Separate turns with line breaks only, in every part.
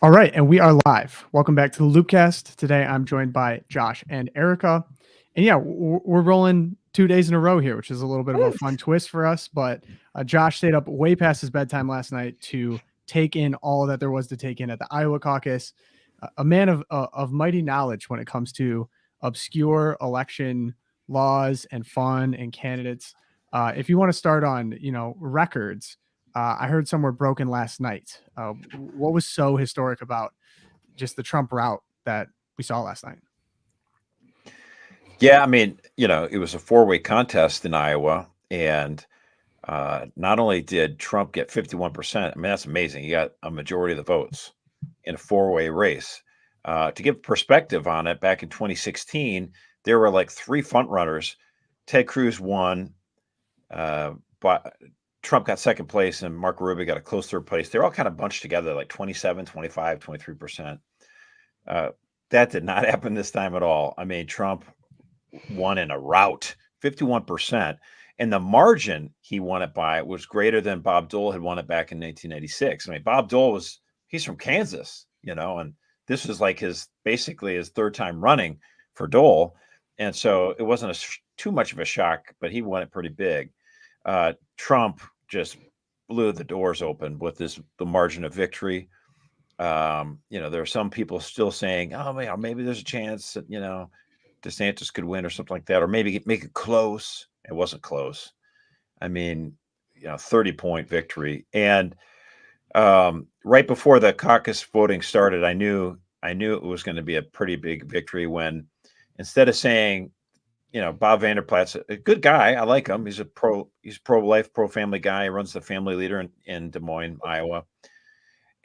All right, and we are live. Welcome back to the LOOPcast. Today I'm joined by Josh and Erica. And yeah, we're rolling 2 days in a row here, which is a little bit of a fun twist for us. But Josh stayed up way past his bedtime last night to take in all that there was to take in at the Iowa caucus. A man of mighty knowledge when it comes to obscure election laws and fun and candidates. If you want to start on, records, I heard some were broken last night. What was so historic about just the Trump route that we saw last night?
Yeah, I mean, it was a four-way contest in Iowa, and not only did Trump get 51%, I mean, that's amazing. He got a majority of the votes in a four-way race. To give perspective on it, back in 2016, there were like three front runners. Ted Cruz won, but Trump got second place, and Marco Rubio got a close third place. They're all kind of bunched together, like 27, 25, 23%. That did not happen this time at all. I mean, Trump won in a rout, 51%. And the margin he won it by was greater than Bob Dole had won it back in 1986. I mean, Bob Dole he's from Kansas, and this was like basically his third time running for Dole. And so it wasn't too much of a shock, but he won it pretty big. Trump just blew the doors open with the margin of victory. There are some people still saying, oh, man, maybe there's a chance that, DeSantis could win or something like that, or maybe make it close. It wasn't close. I mean, 30-point victory. And right before the caucus voting started, I knew it was going to be a pretty big victory when instead of saying, Bob Vanderplaat's a good guy. I like him. He's pro-life, pro-family guy. He runs the family leader in Des Moines, Iowa.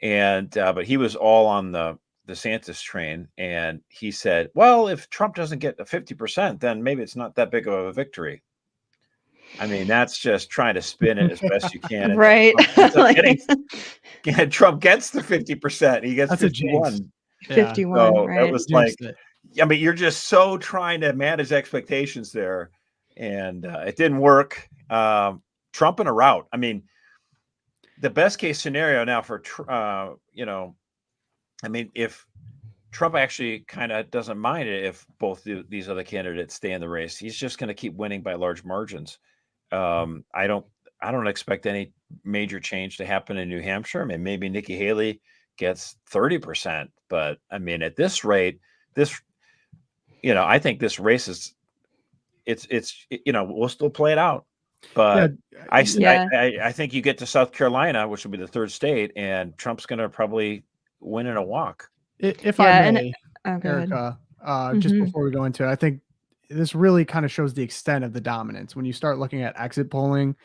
And but he was all on the DeSantis train, and he said, well, if Trump doesn't get a 50%, then maybe it's not that big of a victory. I mean, that's just trying to spin it as best you can.
Right.
Trump gets the 50%. He gets 51.
51,
so
right.
It was like, I mean, you're just so trying to manage expectations there. And it didn't work. Trump in a rout. I mean, the best case scenario now for, I mean, if Trump actually kind of doesn't mind it if both these other candidates stay in the race, he's just going to keep winning by large margins. I don't expect any major change to happen in New Hampshire. I mean, maybe Nikki Haley gets 30%, but I mean, at this rate, I think this race it's we'll still play it out. But I think you get to South Carolina, which will be the third state, and Trump's going to probably win in a walk.
If I may, Erica, just before we go into it, I think this really kind of shows the extent of the dominance. When you start looking at exit polling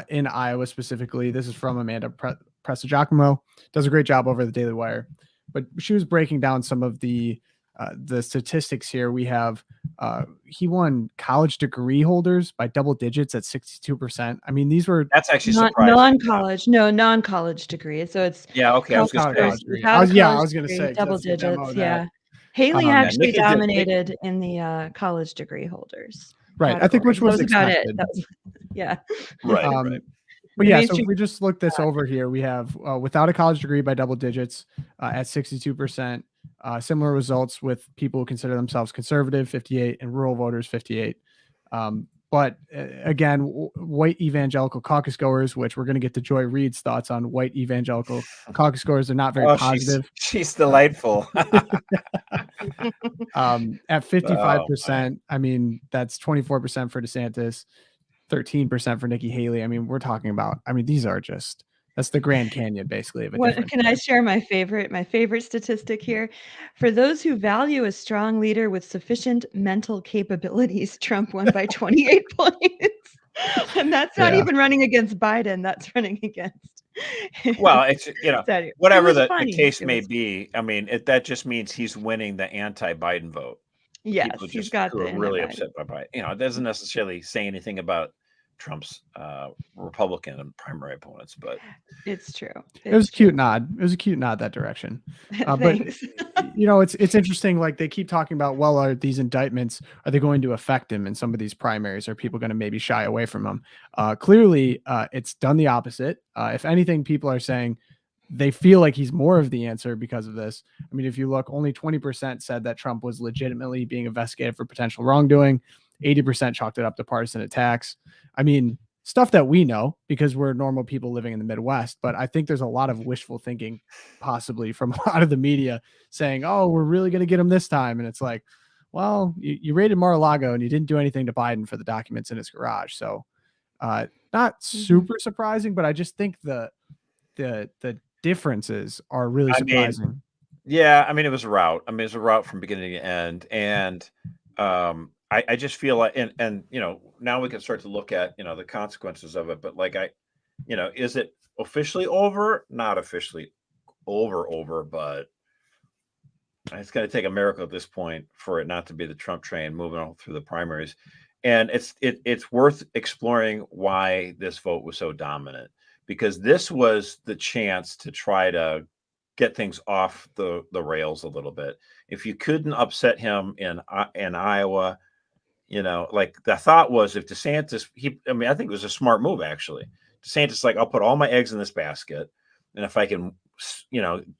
in Iowa specifically, this is from Amanda Prestigiacomo, does a great job over the Daily Wire. But she was breaking down some of the statistics here. We have he won college degree holders by double digits at 62%. I mean,
that's actually surprising.
Non-college degree. So it's
okay. I was going
to say
double digits. Yeah. Haley actually dominated in the college degree holders.
Right.
Category.
I think which was expected.
About it. Yeah.
Right.
But yeah, so if we just look this over here, we have without a college degree by double digits at 62%. Similar results with people who consider themselves conservative, 58, and rural voters, 58. But again, white evangelical caucus goers, which we're going to get to Joy Reid's thoughts on white evangelical caucus goers, are not very positive.
She's delightful.
At 55%, I mean, that's 24% for DeSantis, 13% for Nikki Haley. I mean, we're talking about, these are just, that's the Grand Canyon basically of a
Can I share my favorite statistic here? For those who value a strong leader with sufficient mental capabilities, Trump won by 28 points. And that's not even running against Biden. That's running against.
Well, it's, whatever the case may be. I mean, that just means he's winning the anti-Biden vote.
Yes,
he's got the really upset by Biden. It doesn't necessarily say anything about Trump's Republican and primary opponents, but
it's true.
It was a cute nod. It was a cute nod that direction. But it's interesting. Like they keep talking about, well, are these indictments, are they going to affect him in some of these primaries? Are people going to maybe shy away from him? Clearly, it's done the opposite. If anything, people are saying they feel like he's more of the answer because of this. I mean, if you look, only 20% said that Trump was legitimately being investigated for potential wrongdoing. 80% chalked it up to partisan attacks. I mean, stuff that we know because we're normal people living in the Midwest. But I think there's a lot of wishful thinking, possibly from a lot of the media saying, oh, we're really going to get him this time. And it's like, well, you raided Mar-a-Lago and you didn't do anything to Biden for the documents in his garage. So not super surprising, but I just think the differences are really surprising.
Yeah, I mean, it was a rout. I mean, it was a rout from beginning to end. And I just feel like, and now we can start to look at, the consequences of it. But like, is it officially over? Not officially over, but it's going to take a miracle at this point for it not to be the Trump train moving on through the primaries. And it's worth exploring why this vote was so dominant, because this was the chance to try to get things off the rails a little bit. If you couldn't upset him in Iowa, like the thought was if DeSantis, I think it was a smart move actually. DeSantis, like, I'll put all my eggs in this basket, and if I can,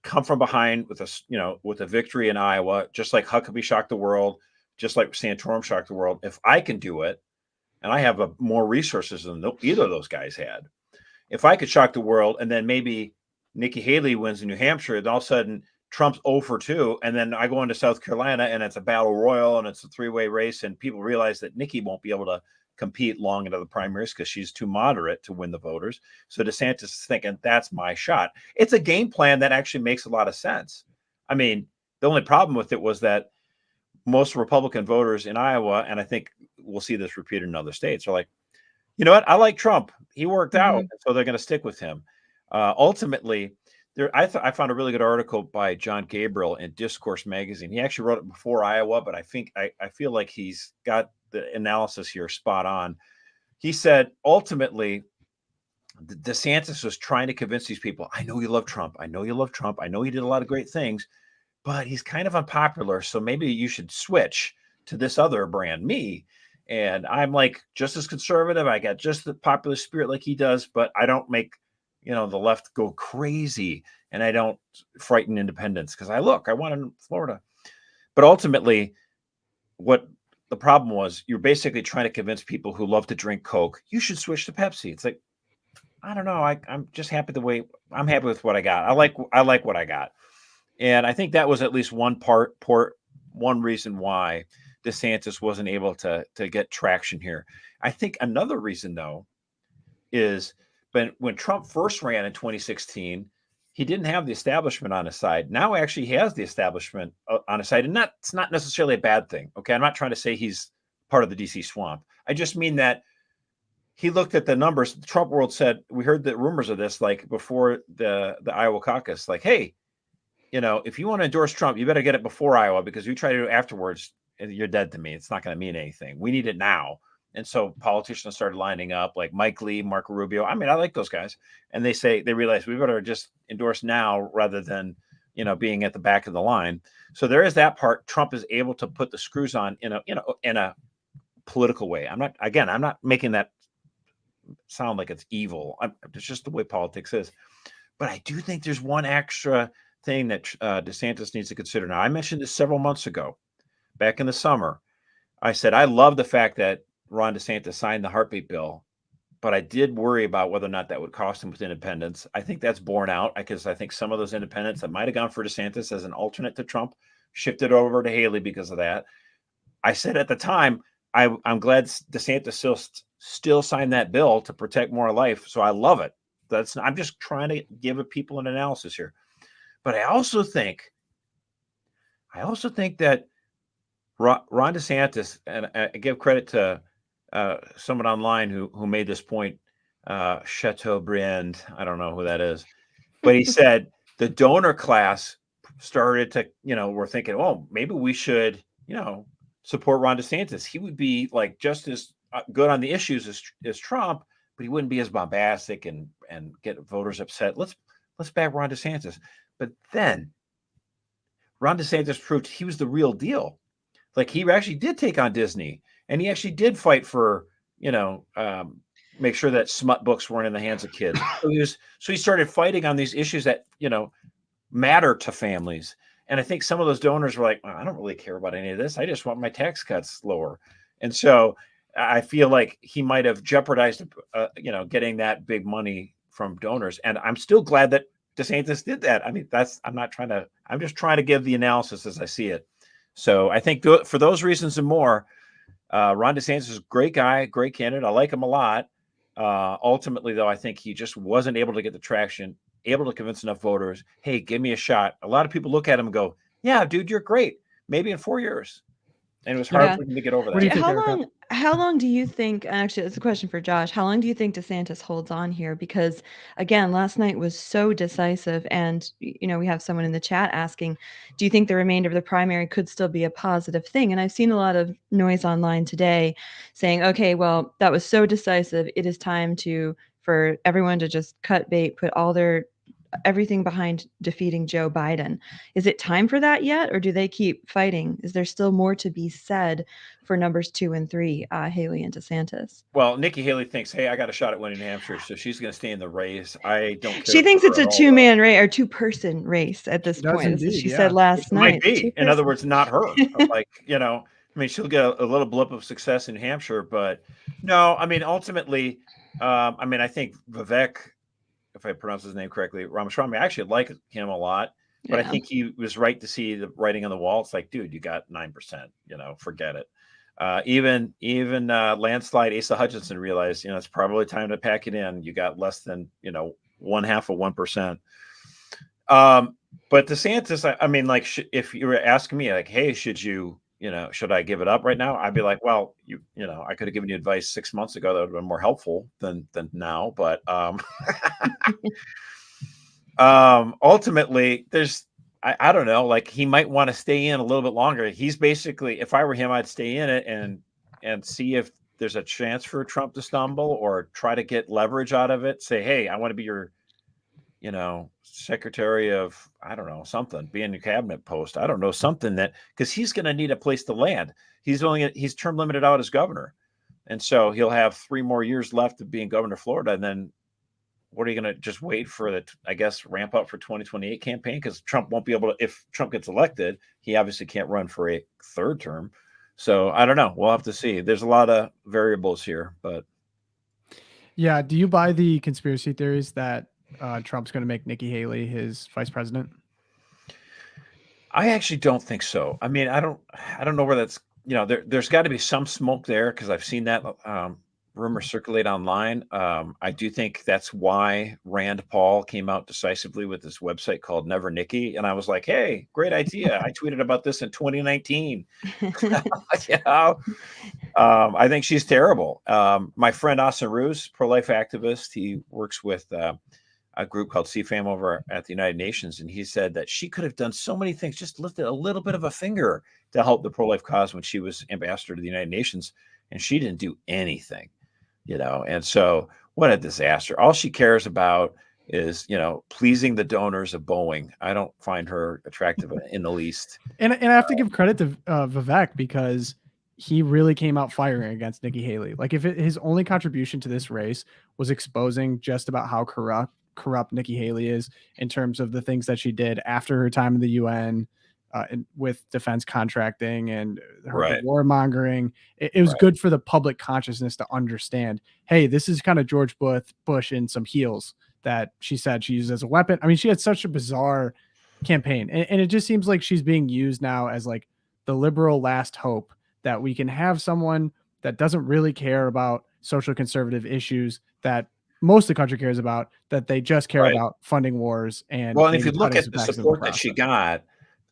come from behind with a victory in Iowa, just like Huckabee shocked the world, just like Santorum shocked the world. If I can do it, and I have more resources than either of those guys had, if I could shock the world, and then maybe Nikki Haley wins in New Hampshire, and all of a sudden Trump's 0 for 2, and then I go into South Carolina and it's a battle royal and it's a three-way race, and people realize that Nikki won't be able to compete long into the primaries because she's too moderate to win the voters. So DeSantis is thinking, that's my shot. It's a game plan that actually makes a lot of sense. I mean, the only problem with it was that most Republican voters in Iowa, and I think we'll see this repeated in other states, are like, you know what? I like Trump. He worked out, so they're going to stick with him. Ultimately, I found a really good article by John Gabriel in Discourse magazine. He actually wrote it before Iowa, but I feel like he's got the analysis here spot on. He said, ultimately, DeSantis was trying to convince these people, I know you love Trump. I know you love Trump. I know he did a lot of great things, but he's kind of unpopular. So maybe you should switch to this other brand, me. And I'm like just as conservative. I got just the popular spirit like he does, but I don't make, the left go crazy, and I don't frighten independents because I want in Florida. But ultimately, what the problem was, you're basically trying to convince people who love to drink Coke, you should switch to Pepsi. It's like, I don't know. I'm just happy I'm happy with what I got. I like what I got. And I think that was at least one reason why DeSantis wasn't able to get traction here. I think another reason, though, is when Trump first ran in 2016, he didn't have the establishment on his side. Now actually he has the establishment on his side, and that's not necessarily a bad thing. Okay, I'm not trying to say he's part of the DC swamp. I just mean that he looked at the numbers. The Trump world said, we heard the rumors of this like before the Iowa caucus, like, hey, if you want to endorse Trump, you better get it before Iowa, because you try to do it afterwards, you're dead to me. It's not going to mean anything. We need it now. And so politicians started lining up, like Mike Lee, Marco Rubio. I mean, I like those guys. And they realize we better just endorse now rather than, being at the back of the line. So there is that part. Trump is able to put the screws on in a political way. I'm not making that sound like it's evil. It's just the way politics is. But I do think there's one extra thing that DeSantis needs to consider. Now, I mentioned this several months ago, back in the summer. I said, I love the fact that Ron DeSantis signed the heartbeat bill, but I did worry about whether or not that would cost him with independents. I think that's borne out, because I think some of those independents that might have gone for DeSantis as an alternate to Trump shifted over to Haley because of that. I said at the time, I'm glad DeSantis still signed that bill to protect more life. So I love it. I'm just trying to give people an analysis here. But I also think that Ron DeSantis, and I give credit to someone online who made this point, Chateaubriand. I don't know who that is, but he said the donor class started to, we're thinking, oh, maybe we should, support Ron DeSantis. He would be like just as good on the issues as Trump, but he wouldn't be as bombastic and get voters upset. Let's back Ron DeSantis. But then Ron DeSantis proved he was the real deal. Like, he actually did take on Disney, and he actually did fight for, make sure that smut books weren't in the hands of kids. So he started fighting on these issues that, matter to families. And I think some of those donors were like, I don't really care about any of this. I just want my tax cuts lower. And so I feel like he might have jeopardized, getting that big money from donors. And I'm still glad that DeSantis did that. I mean, I'm just trying to give the analysis as I see it. So I think for those reasons and more, Ron DeSantis is a great guy, great candidate. I like him a lot. Ultimately, though, I think he just wasn't able to get the traction, able to convince enough voters. Hey, give me a shot. A lot of people look at him and go, yeah, dude, you're great. Maybe in 4 years. And it was hard for him to get over that.
What do you think,
how long do you think, actually, it's a question for Josh, how long do you think DeSantis holds on here? Because, again, last night was so decisive. And, we have someone in the chat asking, do you think the remainder of the primary could still be a positive thing? And I've seen a lot of noise online today saying, okay, well, that was so decisive. It is time for everyone to just cut bait, put everything behind defeating Joe Biden. Is it time for that yet, or do they keep fighting? Is there still more to be said for numbers 2 and 3, Haley and DeSantis?
Well, Nikki Haley thinks, hey, I got a shot at winning New Hampshire, so she's going to stay in the race. I don't care.
She thinks it's a two-man race or two-person race at this point.
Indeed,
she said last night.
Might be. In other words, not her. She'll get a little blip of success in New Hampshire, but no, ultimately, I think Vivek, if I pronounce his name correctly, Ramaswamy, I actually like him a lot, but I think he was right to see the writing on the wall. It's like, dude, you got 9%, forget it. Even landslide Asa Hutchinson realized, it's probably time to pack it in. You got less than, 0.5%. But DeSantis, if you were asking me like, hey, should I give it up right now? I'd be like, well, I could have given you advice 6 months ago that would have been more helpful than now. But ultimately, I don't know, like he might want to stay in a little bit longer. He's basically, if I were him, I'd stay in it and see if there's a chance for Trump to stumble or try to get leverage out of it. Say, hey, I want to be your, secretary of, I don't know, something, be in your cabinet post. I don't know, something because he's going to need a place to land. He's term limited out as governor. And so he'll have 3 more years left of being governor of Florida. And then what are you going to just wait for ramp up for 2028 campaign? Because Trump won't be able to, if Trump gets elected, he obviously can't run for a 3rd term. So I don't know. We'll have to see. There's a lot of variables here, but.
Yeah. Do you buy the conspiracy theories that Trump's going to make Nikki Haley his vice president?
I actually don't think so. I don't know where that's, there's got to be some smoke there because I've seen that rumor circulate online. I do think that's why Rand Paul came out decisively with this website called Never Nikki. And I was like, hey, great idea. I tweeted about this in 2019. I think she's terrible. My friend Austin Ruse, pro-life activist, he works with a group called CFAM over at the United Nations. And he said that she could have done so many things, just lifted a little bit of a finger to help the pro-life cause when she was ambassador to the United Nations. And she didn't do anything, and so what a disaster. All she cares about is, pleasing the donors of Boeing. I don't find her attractive in the least.
And I have to give credit to Vivek because he really came out firing against Nikki Haley. Like if his only contribution to this race was exposing just about how corrupt Nikki Haley is in terms of the things that she did after her time in the UN with defense contracting and her warmongering, it was good for the public consciousness to understand, hey, this is kind of George Bush in some heels that she said she used as a weapon. I mean, she had such a bizarre campaign, and it just seems like she's being used now as like the liberal last hope that we can have someone that doesn't really care about social conservative issues that most of the country cares about, that they just care about funding wars. And
if you look at the support that she got,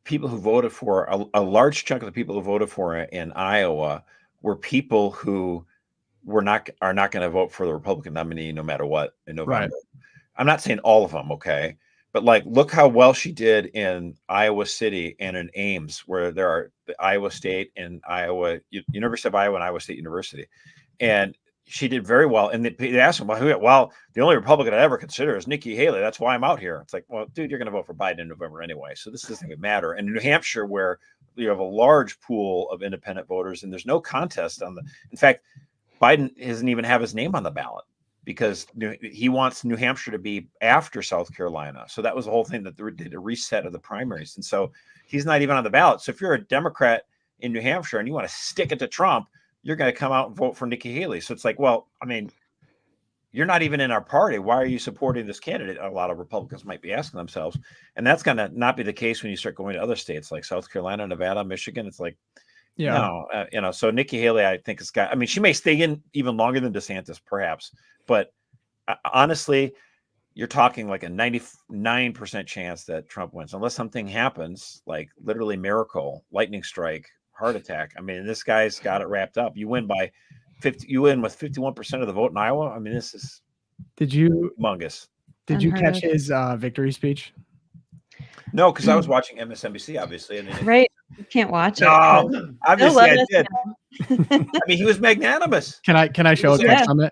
people who voted for a large chunk of the people who voted for her in Iowa were people who are not going to vote for the Republican nominee no matter what in November. Right. I'm not saying all of them, okay, but like look how well she did in Iowa City and in Ames, where there are the Iowa State and University of Iowa and Iowa State University, and she did very well. And they asked him, well, the only Republican I ever consider is Nikki Haley. That's why I'm out here. It's like, well, dude, you're going to vote for Biden in November anyway. So this doesn't even matter. And in New Hampshire, where you have a large pool of independent voters and there's no contest in fact, Biden doesn't even have his name on the ballot. because he wants New Hampshire to be after South Carolina. So that was the whole thing, that they did a reset of the primaries. And so he's not even on the ballot. So if you're a Democrat in New Hampshire and you want to stick it to Trump, you're going to come out and vote for Nikki Haley. So it's like, well, I mean, you're not even in our party. Why are you supporting this candidate? A lot of Republicans might be asking themselves. And that's going to not be the case when you start going to other states like South Carolina, Nevada, Michigan. It's like, no, so Nikki Haley, I think I mean, she may stay in even longer than DeSantis, perhaps. But honestly, you're talking like a 99% chance that Trump wins, unless something happens, like literally miracle, lightning strike, heart attack. I mean, this guy's got it wrapped up. You win by 50. You win with 51% of the vote in Iowa. I mean, this is humongous.
Did you catch his victory speech?
No, because I was watching MSNBC, obviously. And
right. You can't watch it.
No, obviously I did. I mean, he was magnanimous.
Can I show a clip from it?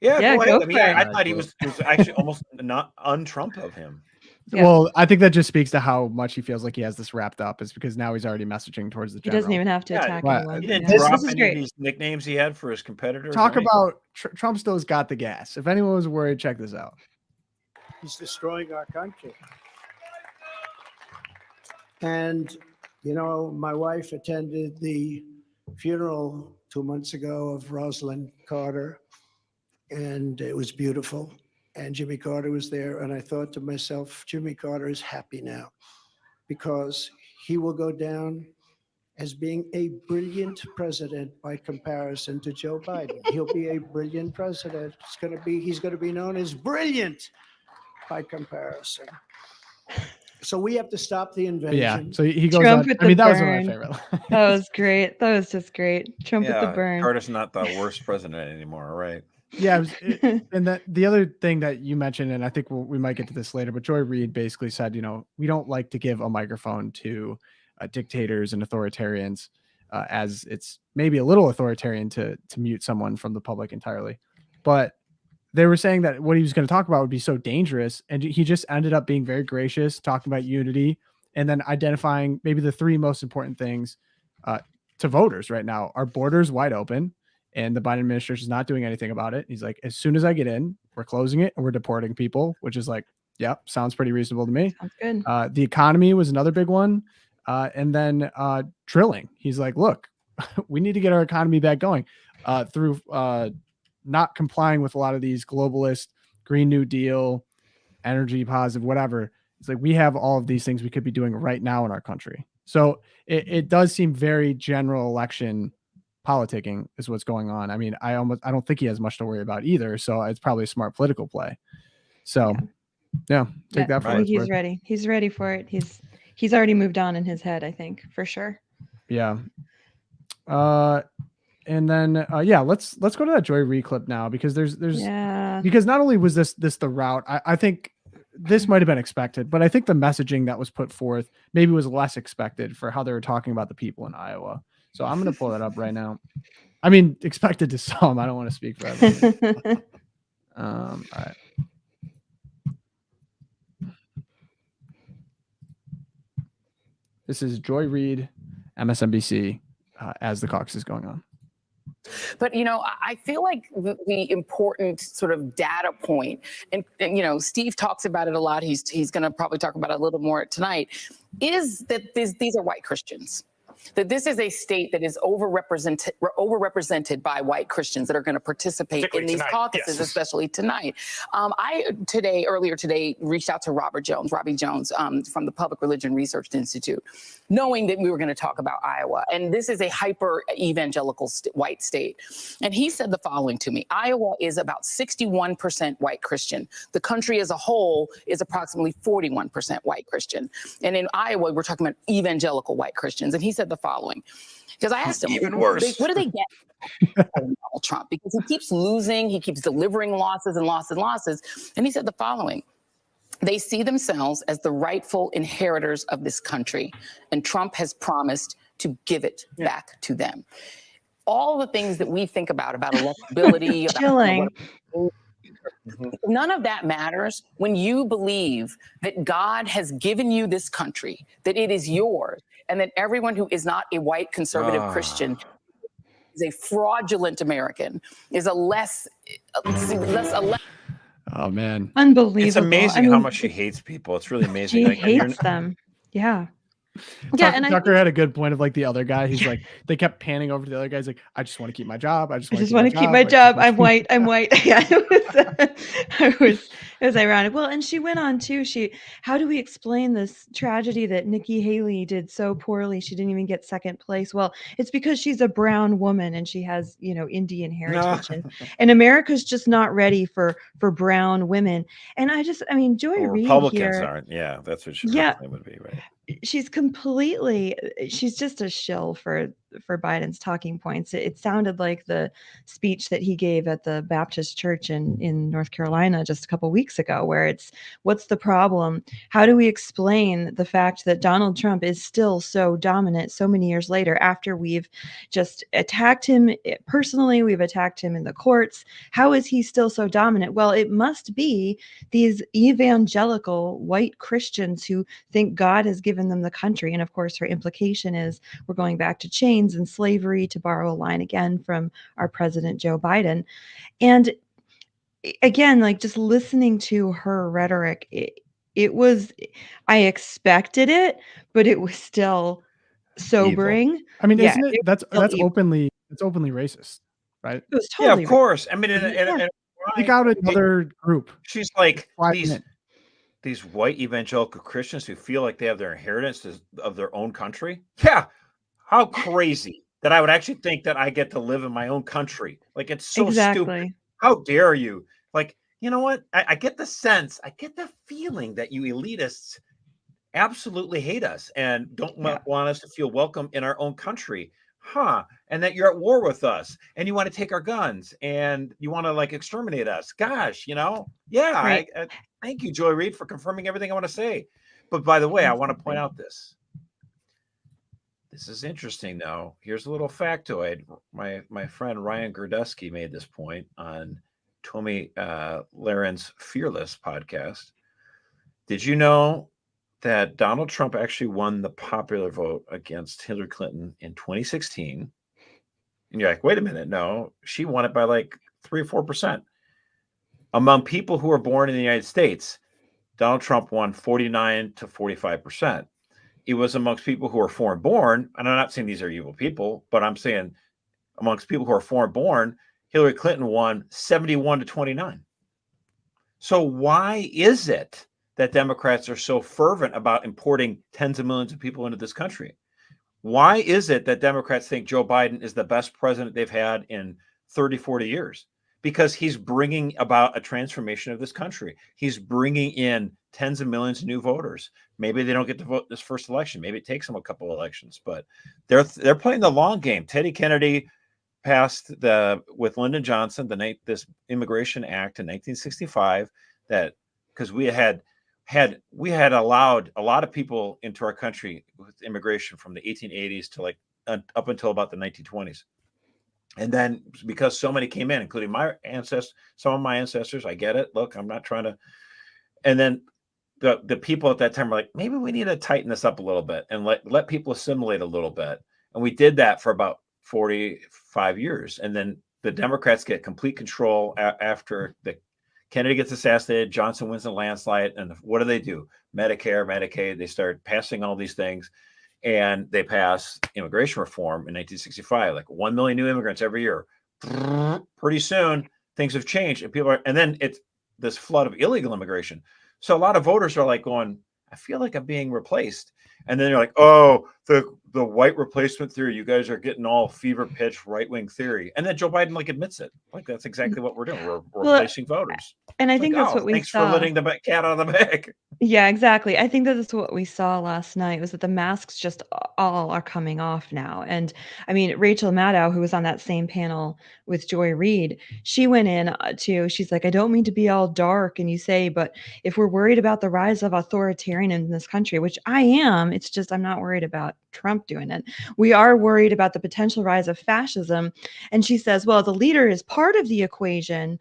Yeah,
go
ahead.
for it.
I thought it was actually almost not un-Trump of him.
Yeah. Well, I think that just speaks to how much he feels like he has this wrapped up, is because now he's already messaging towards the general.
He doesn't even have to attack anyone.
He didn't drop any of these nicknames he had for his competitors.
Talk about Trump still's got the gas. If anyone was worried, check this out.
He's destroying our country. And, my wife attended the funeral 2 months ago of Rosalind Carter, and it was beautiful. And Jimmy Carter was there. And I thought to myself, Jimmy Carter is happy now because he will go down as being a brilliant president by comparison to Joe Biden. He'll be a brilliant president. He's going to be known as brilliant by comparison. So we have to stop the invasion.
Yeah. So he goes
Trump
on.
With
I mean,
the
that was one of
burn.
my favorite.
That was great. That was just great. Trump with the burn.
Carter's not the worst president anymore, right?
Yeah, and that the other thing that you mentioned, and I think we might get to this later, but Joy Reid basically said, we don't like to give a microphone to dictators and authoritarians, as it's maybe a little authoritarian to mute someone from the public entirely. But they were saying that what he was going to talk about would be so dangerous, and he just ended up being very gracious, talking about unity, and then identifying maybe the three most important things to voters right now. Our borders wide open, and the Biden administration is not doing anything about it. He's like, as soon as I get in, we're closing it and we're deporting people, which is like, yeah, sounds pretty reasonable to me.
Sounds good.
The economy was another big one. And then drilling. He's like, look, we need to get our economy back going through not complying with a lot of these globalist Green New Deal, energy positive, whatever. It's like, we have all of these things we could be doing right now in our country. So it does seem very general election politicking is what's going on. I mean, I don't think he has much to worry about either. So it's probably a smart political play. So take that for
I think he's ready. He's ready for it. He's already moved on in his head, I think, for sure.
Yeah. And then let's go to that Joy Reid clip now, because there's because not only was this the route, I think this might have been expected, but I think the messaging that was put forth maybe was less expected for how they were talking about the people in Iowa. So I'm going to pull that up right now. I mean, expected to some. I don't want to speak for everyone. All right. This is Joy Reid, MSNBC, as the caucus is going on.
But, I feel like the important sort of data point, and Steve talks about it a lot. He's going to probably talk about it a little more tonight, is that these are white Christians. That this is a state that is overrepresented by white Christians that are going to participate in these caucuses, especially tonight. Earlier today, reached out to Robbie Jones, from the Public Religion Research Institute, knowing that we were going to talk about Iowa. And this is a hyper evangelical white state. And he said the following to me: Iowa is about 61% white Christian. The country as a whole is approximately 41% white Christian. And in Iowa, we're talking about evangelical white Christians. And he said the following, because I asked him,
even worse,
what do they get from Donald Trump? Because he keeps losing, he keeps delivering losses and losses and losses. And he said the following: they see themselves as the rightful inheritors of this country, and Trump has promised to give it back to them. All the things that we think about electability, none of that matters when you believe that God has given you this country, that it is yours, and that everyone who is not a white conservative Christian is a fraudulent American, is a less.
Oh man,
Unbelievable.
It's amazing how much she hates people. It's really amazing.
She
Like,
hates them. Yeah. Yeah, and
Tucker had a good point of like the other guy. He's like, they kept panning over to the other guy. He's like, I just want to keep my job. I just want to keep my job.
I'm white. Yeah, it was ironic. Well, and she went on too. How do we explain this tragedy that Nikki Haley did so poorly? She didn't even get second place. Well, it's because she's a brown woman and she has, Indian heritage, and America's just not ready for brown women. And Joy Reid
Republicans
here,
aren't. Yeah, that's what her would be, right?
She's just a shill for Biden's talking points. It sounded like the speech that he gave at the Baptist church in North Carolina just a couple weeks ago, where it's, what's the problem? How do we explain the fact that Donald Trump is still so dominant so many years later, after we've just attacked him personally, we've attacked him in the courts? How is he still so dominant? Well, it must be these evangelical white Christians who think God has given them the country. And of course, her implication is we're going back to chains and slavery, to borrow a line again from our president, Joe Biden. And again, like, just listening to her rhetoric, it was, I expected it, but it was still sobering.
Evil.
I mean, isn't it? That's openly racist, right?
It was totally
of course. I mean,
pick out another group.
She's like these white evangelical Christians who feel like they have their inheritance of their own country. Yeah. How crazy that I would actually think that I get to live in my own country. Like, it's so stupid. How dare you? Like, you know what? I get the sense, I get the feeling that you elitists absolutely hate us and don't want us to feel welcome in our own country. And that you're at war with us and you want to take our guns and you want to like exterminate us. Gosh, Right. I thank you, Joy Reid, for confirming everything I want to say. But by the way, I want to point out this. This is interesting though. Here's a little factoid. My friend Ryan Gerdusky made this point on Tomi Lahren's Fearless podcast. Did you know that Donald Trump actually won the popular vote against Hillary Clinton in 2016? And you're like, wait a minute. No, she won it by like 3 or 4%. Among people who were born in the United States, Donald Trump won 49 to 45%. It was amongst people who are foreign born, and I'm not saying these are evil people, but I'm saying amongst people who are foreign born, Hillary Clinton won 71 to 29. So why is it that Democrats are so fervent about importing tens of millions of people into this country? Why is it that Democrats think Joe Biden is the best president they've had in 30, 40 years? Because he's bringing about a transformation of this country. He's bringing in tens of millions of new voters. Maybe they don't get to vote this first election. Maybe it takes them a couple of elections, but they're playing the long game. Teddy Kennedy passed with Lyndon Johnson this Immigration Act in 1965 that because we had allowed a lot of people into our country with immigration from the 1880s to like up until about the 1920s. And then because so many came in, including some of my ancestors, I get it. Look, I'm not trying to. And then the people at that time were like, maybe we need to tighten this up a little bit and let people assimilate a little bit. And we did that for about 45 years. And then the Democrats get complete control after Kennedy gets assassinated, Johnson wins a landslide. And what do? Medicare, Medicaid, they start passing all these things. And they pass immigration reform in 1965, like 1 million new immigrants every year. Pretty soon, things have changed, and then it's this flood of illegal immigration. So a lot of voters are like going, I feel like I'm being replaced. And then you're like, oh, the white replacement theory, you guys are getting all fever pitch right-wing theory. And then Joe Biden like admits it. Like, that's exactly what we're doing. We're replacing voters.
And I think that's what we
thanks
saw.
for letting the cat out of the bag.
Yeah, exactly. I think that's what we saw last night, was that the masks just all are coming off now. And I mean, Rachel Maddow, who was on that same panel with Joy Reid, she went in she's like, I don't mean to be all dark. And you say, but if we're worried about the rise of authoritarianism in this country, which I am, it's just I'm not worried about Trump doing it. We are worried about the potential rise of fascism. And she says, well, the leader is part of the equation.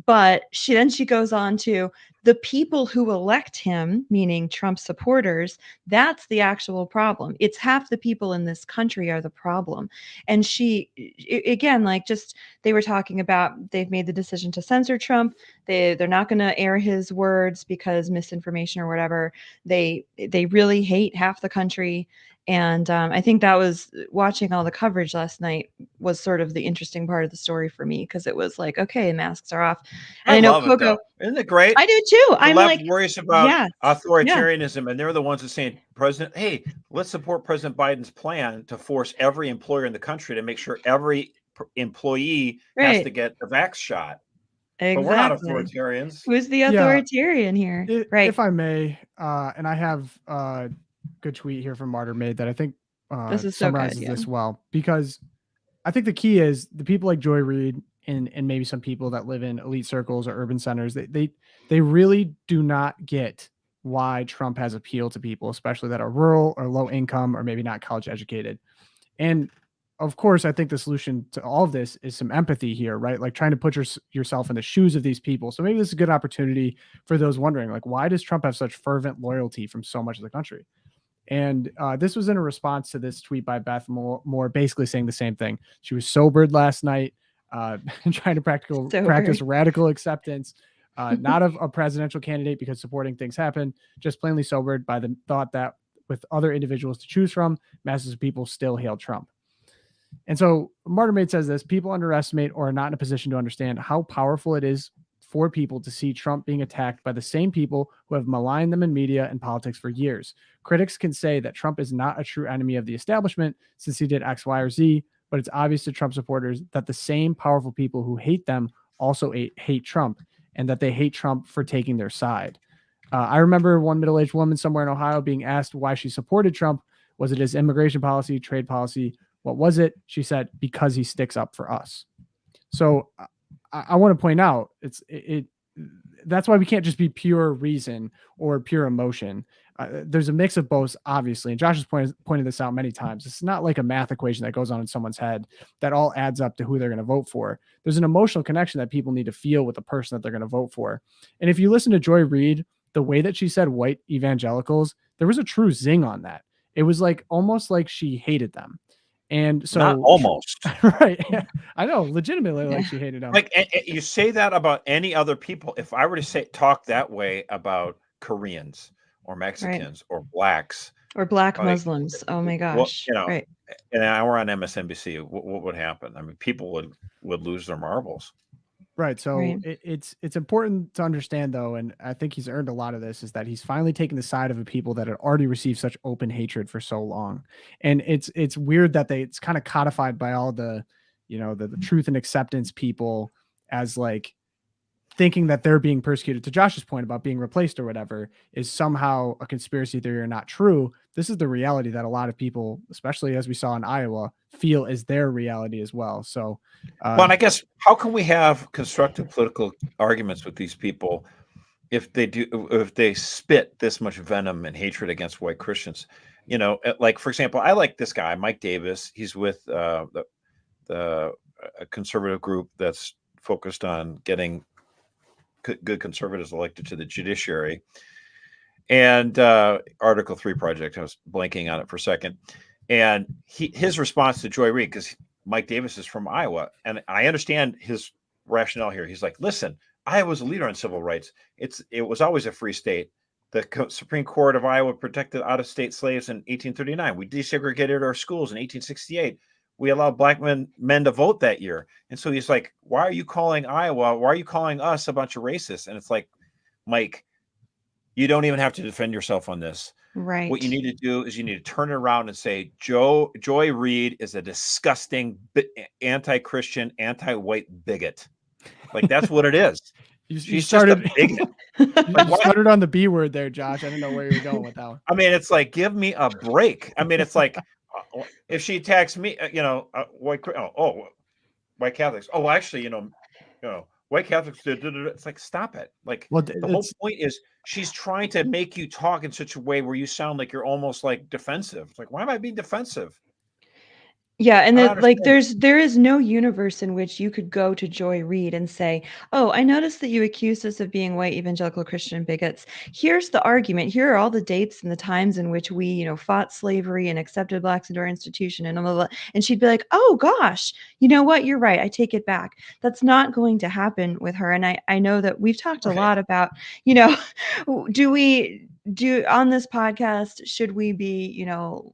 But she goes on to, the people who elect him, meaning Trump supporters, that's the actual problem. It's half the people in this country are the problem. And again, like just they were talking about, they've made the decision to censor Trump. They're not going to air his words because misinformation or whatever. They really hate half the country. And I think that was, watching all the coverage last night was sort of the interesting part of the story for me, because it was like, okay, masks are off. And I know
love it,
Coco,
though. Isn't it great?
I do too.
The
I'm
left
like,
worries about
yeah,
authoritarianism, and they're the ones that saying, President, hey, let's support President Biden's plan to force every employer in the country to make sure every employee has to get the vax shot. But we're not
exactly.
authoritarians.
Who's the authoritarian here? Right.
If I may, and I have a good tweet here from Martyr Made that I think
This is so good,
summarizes
yeah.
this well, because I think the key is the people like Joy Reid and maybe some people that live in elite circles or urban centers, they really do not get why Trump has appealed to people, especially that are rural or low income or maybe not college educated. And of course, I think the solution to all of this is some empathy here, right? Like trying to put yourself in the shoes of these people. So maybe this is a good opportunity for those wondering, like, why does Trump have such fervent loyalty from so much of the country? And this was in a response to this tweet by Beth Moore, basically saying the same thing. She was sobered last night, trying to practice radical acceptance, not of a presidential candidate because supporting things happen, just plainly sobered by the thought that with other individuals to choose from, masses of people still hail Trump. And so Martyr Made says this: people underestimate or are not in a position to understand how powerful it is for people to see Trump being attacked by the same people who have maligned them in media and politics for years. Critics can say that Trump is not a true enemy of the establishment since he did X, Y, or Z, but it's obvious to Trump supporters that the same powerful people who hate them also hate Trump, and that they hate Trump for taking their side. I remember one middle-aged woman somewhere in Ohio being asked why she supported Trump. Was it his immigration policy, trade policy? What was it? She said, because he sticks up for us. So I want to point out that's why we can't just be pure reason or pure emotion. There's a mix of both, obviously. And Josh has pointed this out many times. It's not like a math equation that goes on in someone's head that all adds up to who they're going to vote for. There's an emotional connection that people need to feel with the person that they're going to vote for. And if you listen to Joy Reid, the way that she said white evangelicals, there was a true zing on that. It was like almost like she hated them. And so,
not almost,
right? I know, legitimately, like she hated them.
Like you say that about any other people. If I were to talk that way about Koreans or Mexicans or blacks
or black Muslims, oh my gosh,
right? And we're on MSNBC. What would happen? I mean, people would lose their marbles.
Right. So it's important to understand, though, and I think he's earned a lot of this, is that he's finally taken the side of the people that had already received such open hatred for so long. And it's weird that it's kind of codified by all the, the truth and acceptance people as like thinking that they're being persecuted. To Josh's point about being replaced or whatever is somehow a conspiracy theory or not true. This is the reality that a lot of people, especially as we saw in Iowa, feel is their reality as well. So,
well, I guess how can we have constructive political arguments with these people if they spit this much venom and hatred against white Christians? Like, for example, I like this guy, Mike Davis. He's with the conservative group that's focused on getting good conservatives elected to the judiciary, and Article 3 project. I was blanking on it for a second. And his response to Joy Reid, because Mike Davis is from Iowa, and I understand his rationale here. He's like, listen, Iowa's a leader on civil rights. It was always a free state. The Supreme Court of Iowa protected out-of-state slaves in 1839. We desegregated our schools in 1868. We allowed black men to vote that year. And so he's like, why are you calling Iowa? Why are you calling us a bunch of racists? And it's like, Mike, you don't even have to defend yourself on this.
Right.
What you need to do is you need to turn it around and say, Joy Reid is a disgusting anti-Christian, anti-white bigot. Like, that's what it is.
You started started on the B word there, Josh. I didn't know where you were going with that one.
I mean, it's like, give me a break. I mean, it's like, if she attacks me, white Catholics. Oh, actually, white Catholics. It's like, stop it. Like, the whole point is she's trying to make you talk in such a way where you sound like you're almost like defensive. It's like, why am I being defensive?
Yeah, and
I
that like
understand.
there is no universe in which you could go to Joy Reid and say, "Oh, I noticed that you accused us of being white evangelical Christian bigots. Here's the argument. Here are all the dates and the times in which we, fought slavery and accepted blacks into our institution and blah, blah, blah." And she'd be like, "Oh gosh, you know what? You're right. I take it back." That's not going to happen with her. And I know that we've talked a
Right.
lot about, you know, do on this podcast, should we be,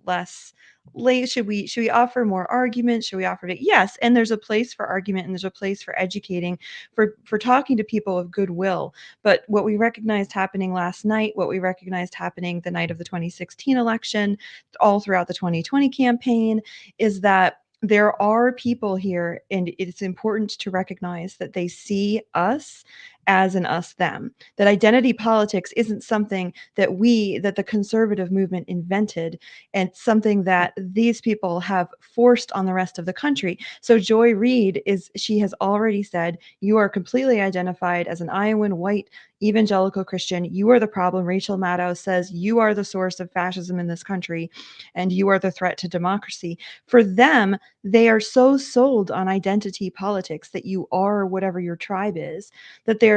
less late, should we offer more argument, should we offer it? Yes, and there's a place for argument and there's a place for educating, for talking to people of goodwill. But what we recognized happening last night, what we recognized happening the night of the 2016 election, all throughout the 2020 campaign, is that there are people here, and it's important to recognize that they see us as an us them. That identity politics isn't something that the conservative movement invented, and something that these people have forced on the rest of the country. So Joy Reid she has already said, "You are completely identified as an Iowan white evangelical Christian. You are the problem." Rachel Maddow says, "You are the source of fascism in this country, and you are the threat to democracy." For them, they are so sold on identity politics, that you are whatever your tribe is, that there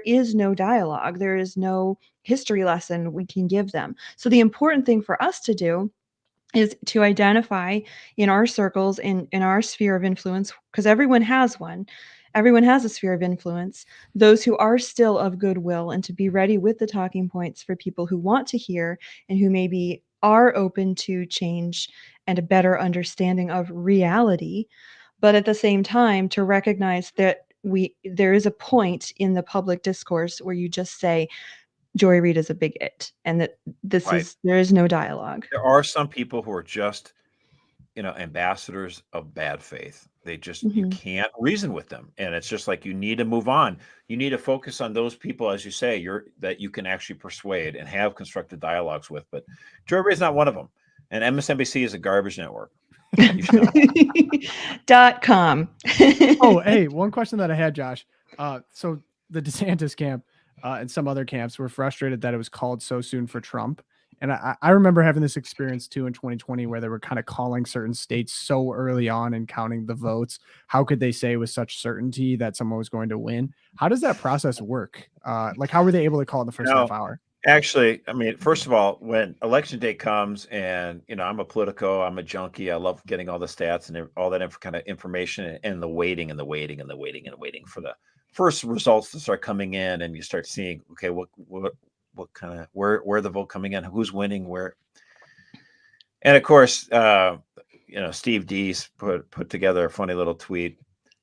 is no dialogue, there is no history lesson we can give them. So the important thing for us to do is to identify in our circles, in our sphere of influence, because everyone has one. Everyone has a sphere of influence, those who are still of goodwill, and to be ready with the talking points for people who want to hear and who maybe are open to change and a better understanding of reality. But at the same time, to recognize that there is a point in the public discourse where you just say, Joy Reid is a bigot, and that
Right.
there is no dialogue.
There are some people who are just, ambassadors of bad faith. You
Mhm.
can't reason with them. And it's just like, you need to move on. You need to focus on those people, as you say, that you can actually persuade and have constructive dialogues with. But Joy Reid is not one of them. And MSNBC is a garbage network. You should know that.
.com.
Oh, hey, one question that I had, Josh. So the DeSantis camp and some other camps were frustrated that it was called so soon for Trump. And I remember having this experience too in 2020, where they were kind of calling certain states so early on and counting the votes. How could they say with such certainty that someone was going to win? How does that process work? Like, how were they able to call it in the first half hour?
Actually, I mean, first of all, when election day comes, and I'm a Politico, I'm a junkie. I love getting all the stats and all that kind of information, and the waiting and the waiting and the waiting and waiting for the first results to start coming in, and you start seeing, okay, what kind of where the vote coming in, who's winning, where. And of course, Steve Deese put together a funny little tweet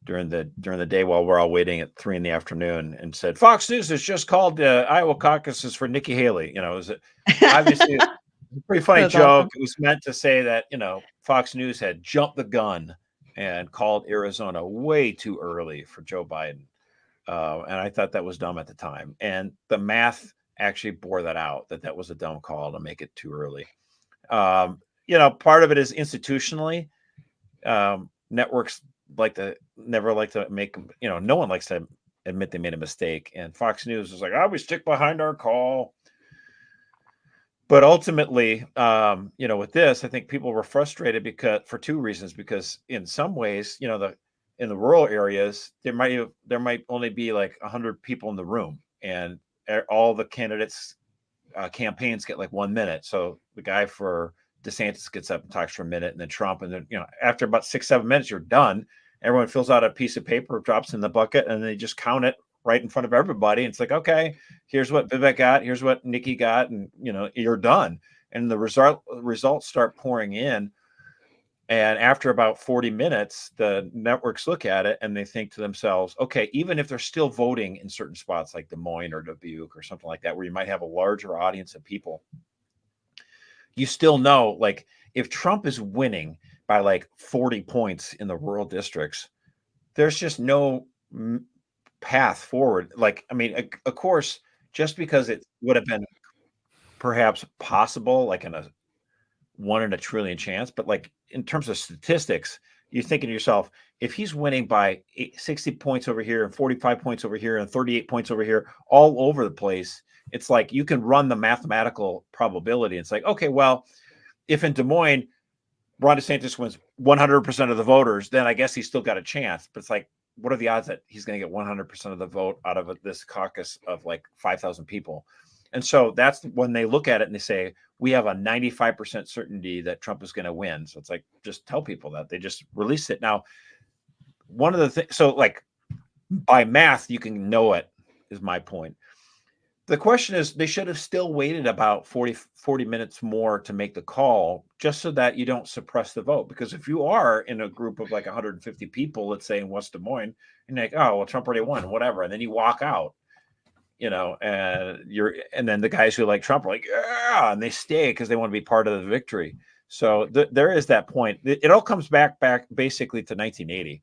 during the day while we're all waiting at 3 p.m. and said, "Fox News has just called the Iowa caucuses for Nikki Haley." It was obviously a pretty funny joke.
Awesome.
It was meant to say that, Fox News had jumped the gun and called Arizona way too early for Joe Biden. And I thought that was dumb at the time. And the math actually bore that out, that was a dumb call to make it too early. Part of it is institutionally, networks never like to make, no one likes to admit they made a mistake. And Fox News is like, we stick behind our call. But ultimately, with this, I think people were frustrated for two reasons. Because in some ways, in the rural areas, there might only be like 100 people in the room, and all the candidates' campaigns get like 1 minute. So the guy for DeSantis gets up and talks for a minute, and then Trump, and then after about 6-7 minutes, you're done. Everyone fills out a piece of paper, drops in the bucket, and they just count it right in front of everybody. And it's like, okay, here's what Vivek got, here's what Nikki got, and you're done. And the results start pouring in. And after about 40 minutes, the networks look at it and they think to themselves, okay, even if they're still voting in certain spots like Des Moines or Dubuque or something like that, where you might have a larger audience of people, you still know, like, if Trump is winning by like 40 points in the rural districts, there's just no path forward. Like, I mean, of course, just because it would have been perhaps possible, like in a 1 in a trillion chance, but like in terms of statistics, you're thinking to yourself, if he's winning by 60 points over here and 45 points over here and 38 points over here, all over the place, it's like you can run the mathematical probability. It's like, okay, well, if in Des Moines, Ron DeSantis wins 100% of the voters, then I guess he's still got a chance. But it's like, what are the odds that he's going to get 100% of the vote out of this caucus of like 5,000 people? And so that's when they look at it and they say, we have a 95% certainty that Trump is going to win. So it's like, just tell people that. They just release it. Now, one of the things, so like by math, you can know it, is my point. The question is, they should have still waited about 40 minutes more to make the call, just so that you don't suppress the vote. Because if you are in a group of like 150 people, let's say in West Des Moines, and you're like, oh, well, Trump already won, whatever. And then you walk out, and then the guys who like Trump are like, yeah, and they stay because they want to be part of the victory. So there is that point. It all comes back basically to 1980.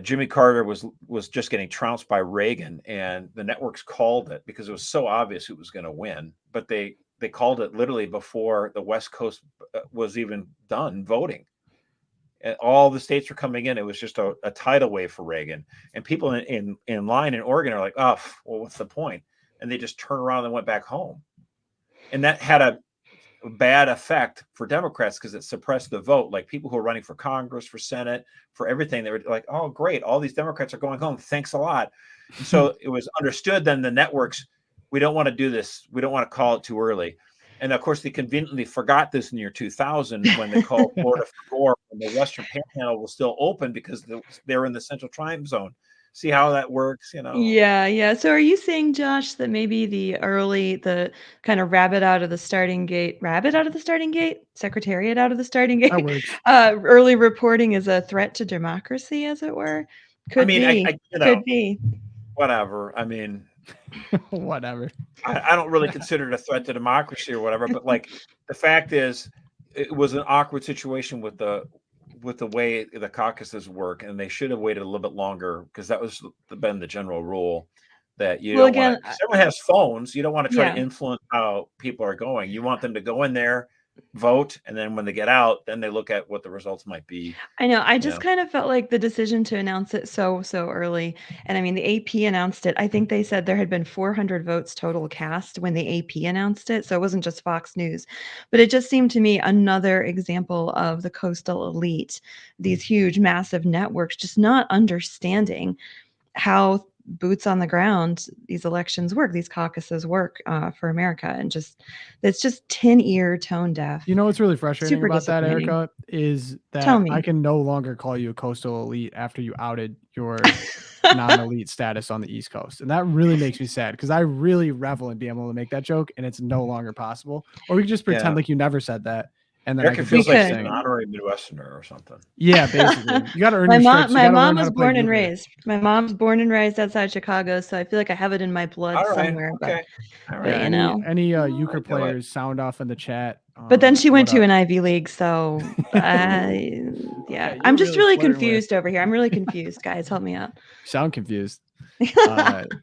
Jimmy Carter was just getting trounced by Reagan, and the networks called it because it was so obvious who was going to win. But they called it literally before the West Coast was even done voting. And all the states were coming in. It was just a tidal wave for Reagan. And people in line in Oregon are like, oh, well, what's the point? And they just turned around and went back home. And that had a bad effect for Democrats because it suppressed the vote. Like people who are running for Congress, for Senate, for everything, they were like, oh, great, all these Democrats are going home. Thanks a lot. And so it was understood then the networks, we don't want to do this. We don't want to call it too early. And of course, they conveniently forgot this in year 2000 when they called Florida for Gore, when the Western Panhandle was still open because they're in the Central Time Zone. See how that works,
Yeah. So are you saying, Josh, that maybe the kind of rabbit out of the starting gate, secretariat out of the starting gate,
That works.
early reporting is a threat to democracy, as it were? Could be.
Whatever. I mean,
whatever.
I don't really consider it a threat to democracy or whatever, but like the fact is, it was an awkward situation with the way the caucuses work, and they should have waited a little bit longer because that was been the general rule that you don't want to. Everyone has phones. You don't want to try to influence how people are going. You want them to go in there, vote, and then when they get out, then they look at what the results might be.
I know. I just kind of felt like the decision to announce it so early. And I mean, the AP announced it. I think they said there had been 400 votes total cast when the AP announced it. So it wasn't just Fox News. But it just seemed to me another example of the coastal elite, these huge, massive networks, just not understanding how boots on the ground these elections work, these caucuses work for America, and it's just tin ear, tone deaf.
You know what's really frustrating about that, Erica, is that I can no longer call you a coastal elite after you outed your non-elite status on the East Coast, and that really makes me sad because I really revel in being able to make that joke, and it's no longer possible. Or we can just pretend like you never said that. And then
Erica feels like an honorary Midwesterner or something.
Yeah, basically. You got to earn
my
your
mom.
stripes.
My mom was born and raised. My mom's born and raised outside Chicago, so I feel like I have it in my blood somewhere.
Okay.
But
any euchre players sound off in the chat.
But then she went to an Ivy League, so I'm just really confused over here. I'm really confused, guys. Help me out.
You sound confused.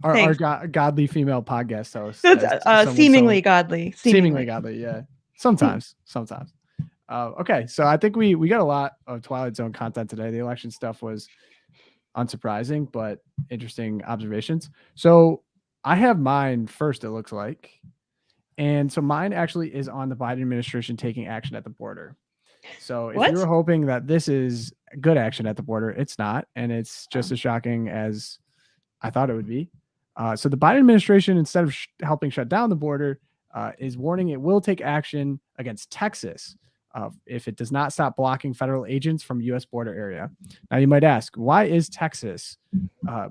Our godly female podcast host.
Seemingly godly.
Seemingly godly, yeah. Sometimes. Okay, so I think we got a lot of Twilight Zone content today. The election stuff was unsurprising, but interesting observations. So I have mine first, it looks like. And so mine actually is on the Biden administration taking action at the border. So if you were hoping that this is good action at the border, it's not. And it's just as shocking as I thought it would be. So the Biden administration, instead of helping shut down the border, is warning it will take action against Texas if it does not stop blocking federal agents from U.S. border area. Now, you might ask, why is Texas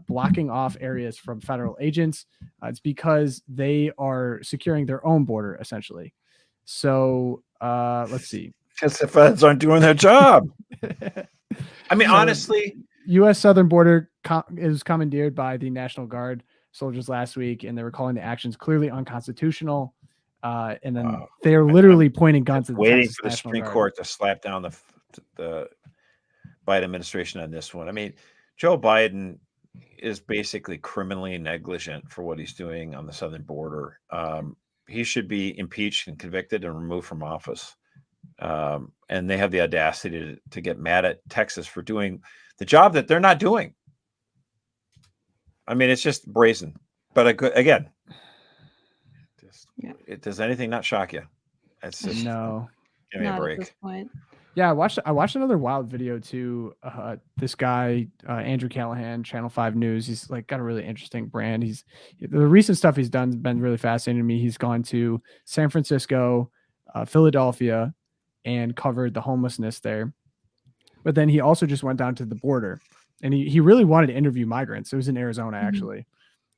blocking off areas from federal agents? It's because they are securing their own border, essentially. So let's see.
Because the feds aren't doing their job. I mean, honestly.
U.S. southern border is commandeered by the National Guard soldiers last week, and they were calling the actions clearly unconstitutional. And then they're literally pointing guns at the
waiting
Texas
for the
National
Supreme
Guard.
Court to slap down the Biden administration on this one. I mean, Joe Biden is basically criminally negligent for what he's doing on the southern border. He should be impeached and convicted and removed from office. And they have the audacity to get mad at Texas for doing the job that they're not doing. I mean, it's just brazen. But again, does anything not shock you? It's just
no.
Give me a break.
At this point.
Yeah, I watched another wild video too. This guy, Andrew Callahan, Channel 5 News. He's like got a really interesting brand. The recent stuff he's done has been really fascinating to me. He's gone to San Francisco, Philadelphia, and covered the homelessness there. But then he also just went down to the border, and he really wanted to interview migrants. It was in Arizona actually,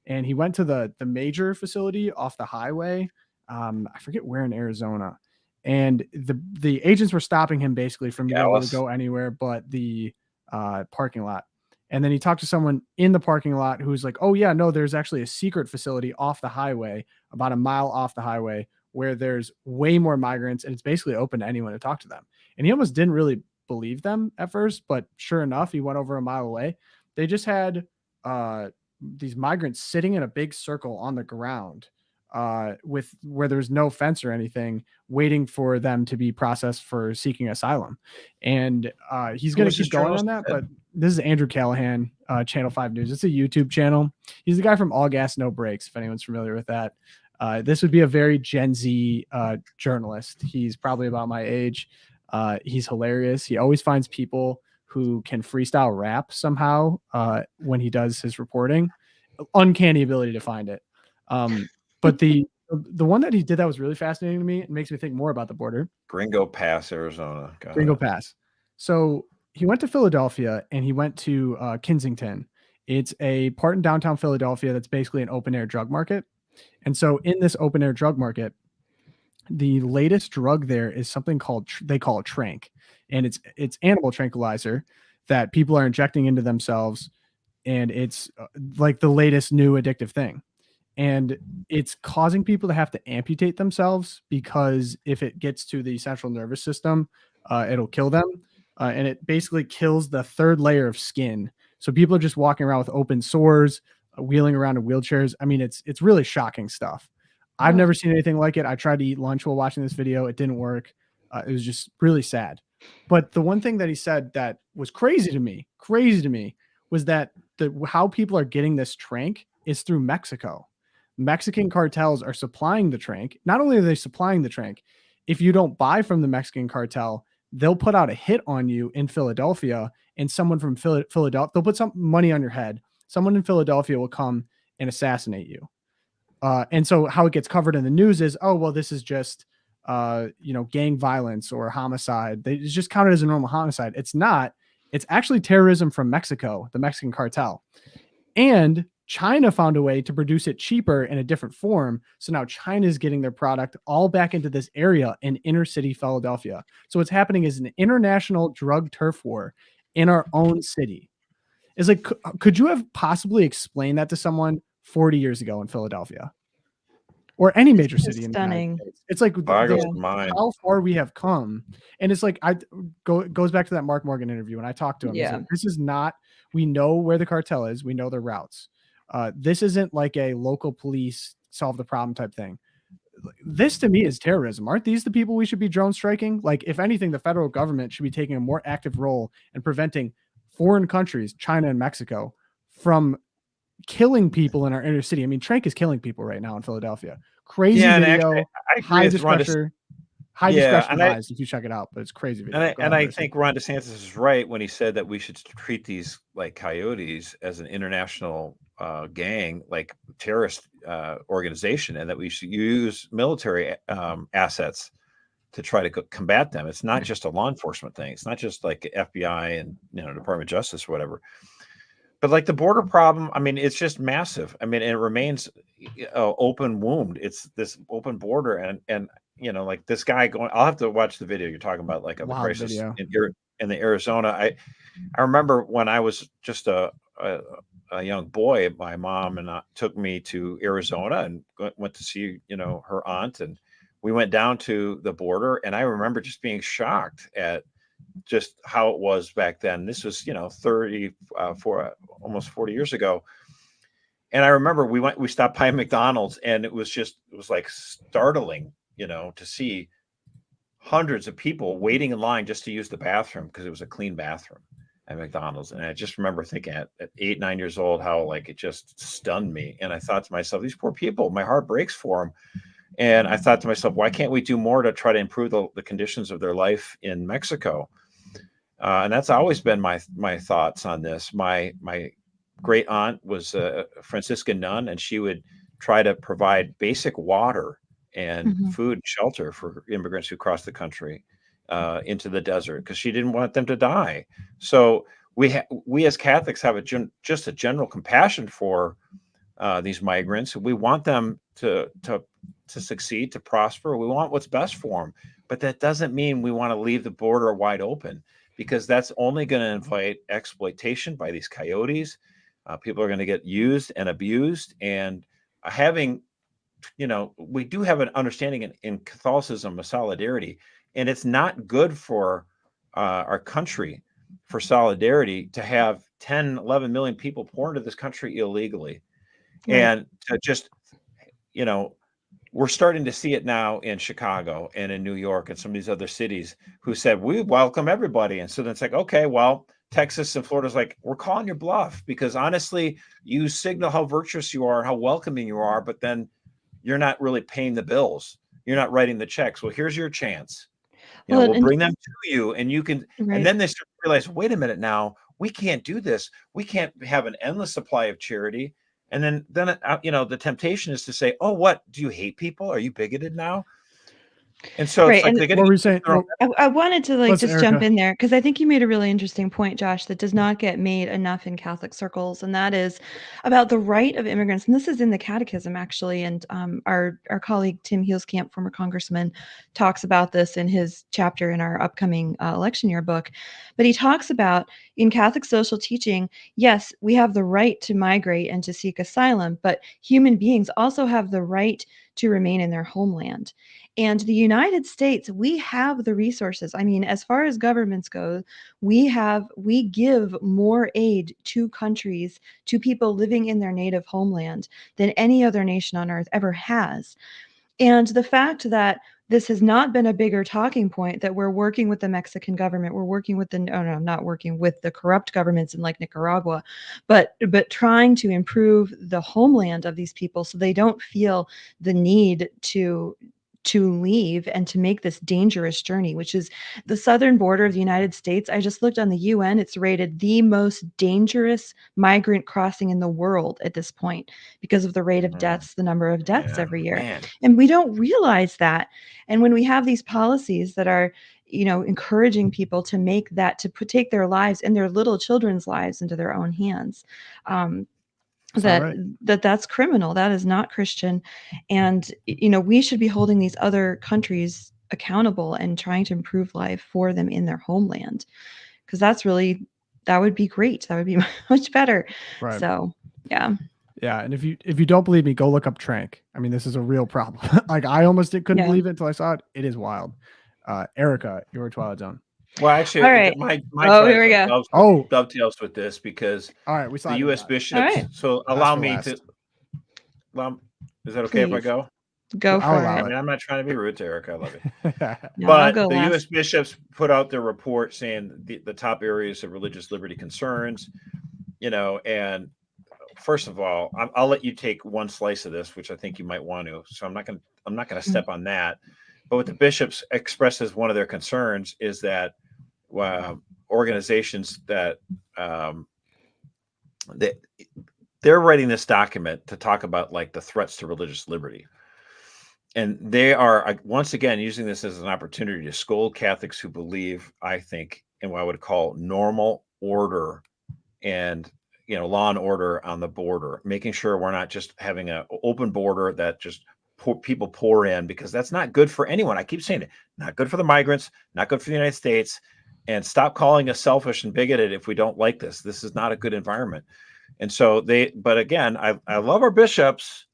and he went to the major facility off the highway. I forget where in Arizona. And the agents were stopping him basically from being able to go anywhere but the parking lot. And then he talked to someone in the parking lot who was like, oh yeah, no, there's actually a secret facility off the highway, about a mile off the highway, where there's way more migrants and it's basically open to anyone to talk to them. And he almost didn't really believe them at first, but sure enough, he went over a mile away. They just had these migrants sitting in a big circle on the ground with where there's no fence or anything, waiting for them to be processed for seeking asylum. And he's going to keep going on that. But this is Andrew Callahan, Channel 5 News. It's a YouTube channel. He's the guy from All Gas, No Breaks, if anyone's familiar with that. This would be a very Gen Z journalist. He's probably about my age. He's hilarious. He always finds people who can freestyle rap somehow when he does his reporting. Uncanny ability to find it. But the one that he did that was really fascinating to me. It makes me think more about the border.
Gringo Pass, Arizona.
Gringo Pass. So he went to Philadelphia and he went to Kensington. It's a part in downtown Philadelphia that's basically an open air drug market. And so in this open air drug market, the latest drug there is something called, they call it trank. And it's animal tranquilizer that people are injecting into themselves. And it's like the latest new addictive thing. And it's causing people to have to amputate themselves because if it gets to the central nervous system, it'll kill them. And it basically kills the third layer of skin. So people are just walking around with open sores, wheeling around in wheelchairs. I mean, it's really shocking stuff. I've never seen anything like it. I tried to eat lunch while watching this video. It didn't work. It was just really sad. But the one thing that he said that was crazy to me was that how people are getting this trank is through Mexico. Mexican cartels are supplying the trank. Not only are they supplying the trank, if you don't buy from the Mexican cartel, they'll put out a hit on you in Philadelphia, and someone from Philadelphia, they'll put some money on your head. Someone in Philadelphia will come and assassinate you. And so how it gets covered in the news is, oh, well, this is just, gang violence or homicide. It's just counted as a normal homicide. It's not. It's actually terrorism from Mexico, the Mexican cartel. And China found a way to produce it cheaper in a different form. So now China is getting their product all back into this area in inner city Philadelphia. So what's happening is an international drug turf war in our own city. It's like, could you have possibly explained that to someone 40 years ago in Philadelphia or any major city in the United States? It's like how far we have come. And it's like, goes back to that Mark Morgan interview. When I talked to him, like, this is not, we know where the cartel is. We know their routes. This isn't like a local police solve the problem type thing. This to me is terrorism. Aren't these the people we should be drone striking? Like, if anything, the federal government should be taking a more active role in preventing foreign countries, China and Mexico, from killing people in our inner city. I mean, trank is killing people right now in Philadelphia. Crazy video,
actually,
high discretion if you check it out, but it's crazy video.
I think Ron DeSantis is right when he said that we should treat these like coyotes as an international gang, like terrorist organization, and that we should use military assets to try to combat them. It's not just a law enforcement thing. It's not just like FBI and Department of Justice or whatever. But like the border problem, I mean, it's just massive. I mean, it remains open wound. It's this open border, and like this guy going. I'll have to watch the video you're talking about, like of the crisis in the Arizona. I remember when I was just a young boy, my mom and took me to Arizona and went to see her aunt, and we went down to the border, and I remember just being shocked at just how it was back then. This was, almost 40 years ago. And I remember we stopped by McDonald's, and it was like startling, to see hundreds of people waiting in line just to use the bathroom because it was a clean bathroom at McDonald's. And I just remember thinking at 8, 9 years old, how like it just stunned me. And I thought to myself, these poor people, my heart breaks for them. And I thought to myself, why can't we do more to try to improve the conditions of their life in Mexico? And that's always been my thoughts on this. My great aunt was a Franciscan nun, and she would try to provide basic water and food and shelter for immigrants who crossed the country into the desert, because she didn't want them to die. So we as Catholics have just a general compassion for these migrants. We want them to succeed, to prosper. We want what's best for them, but that doesn't mean we want to leave the border wide open, because that's only going to invite exploitation by these coyotes. People are going to get used and abused. And having, we do have an understanding in Catholicism of solidarity, and it's not good for our country, for solidarity, to have 10, 11 million people pour into this country illegally. Right. And to just, we're starting to see it now in Chicago and in New York and some of these other cities who said, we welcome everybody. And so then it's like, okay, well, Texas and Florida's like, we're calling your bluff, because honestly, you signal how virtuous you are, how welcoming you are, but then you're not really paying the bills. You're not writing the checks. Well, here's your chance. We'll bring them to you, and you can, right. And then they start to realize, wait a minute now, we can't do this. We can't have an endless supply of charity. And then the temptation is to say, oh, what, do you hate people? Are you bigoted now? And so
right.
It's like,
and
they get.
What were you saying?
I wanted to just
Erica.
jump in there, because I think you made a really interesting point, Josh, that does not get made enough in Catholic circles, and that is about the right of immigrants. And this is in the Catechism, actually. And our colleague Tim Heelskamp, former congressman, talks about this in his chapter in our upcoming election year book. But he talks about, in Catholic social teaching, yes, we have the right to migrate and to seek asylum, but human beings also have the right to remain in their homeland. And the United States, we have the resources. I mean, as far as governments go, we give more aid to countries, to people living in their native homeland, than any other nation on earth ever has. And the fact that this has not been a bigger talking point, that we're working with the Mexican government, we're working with not working with the corrupt governments in like Nicaragua, but trying to improve the homeland of these people so they don't feel the need to leave and to make this dangerous journey, which is the southern border of the United States. I just looked on the UN. It's rated the most dangerous migrant crossing in the world at this point, because of the rate of deaths, the number of deaths every year. Man. And we don't realize that. And when we have these policies that are, encouraging people to take their lives and their little children's lives into their own hands, that's criminal. That is not Christian. And we should be holding these other countries accountable and trying to improve life for them in their homeland, because that would be great. That would be much better. Right. So yeah.
And if you don't believe me, go look up Trank. I mean, this is a real problem. Like, I almost couldn't believe it until I saw it. It is wild. Erica, your Twilight Zone.
Well, actually,
right.
my
here we go.
Dovetails with this, because
we saw
the U.S. bishops.
Right.
So allow me to. Is that okay if I go?
Go for it.
I mean, I'm not trying to be rude to Erica. I love it.
No,
but the U.S. bishops put out their report saying the top areas of religious liberty concerns, and first of all, I'll let you take one slice of this, which I think you might want to. So I'm not going to step on that. But what the bishops expressed as one of their concerns is that organizations that they're writing this document to talk about like the threats to religious liberty. And they are, once again, using this as an opportunity to scold Catholics who believe, I think, in what I would call normal order and, law and order on the border, making sure we're not just having an open border that just people pour in, because that's not good for anyone. I keep saying it, not good for the migrants, not good for the United States. And stop calling us selfish and bigoted if we don't like this. This is not a good environment. And so but again, I love our bishops,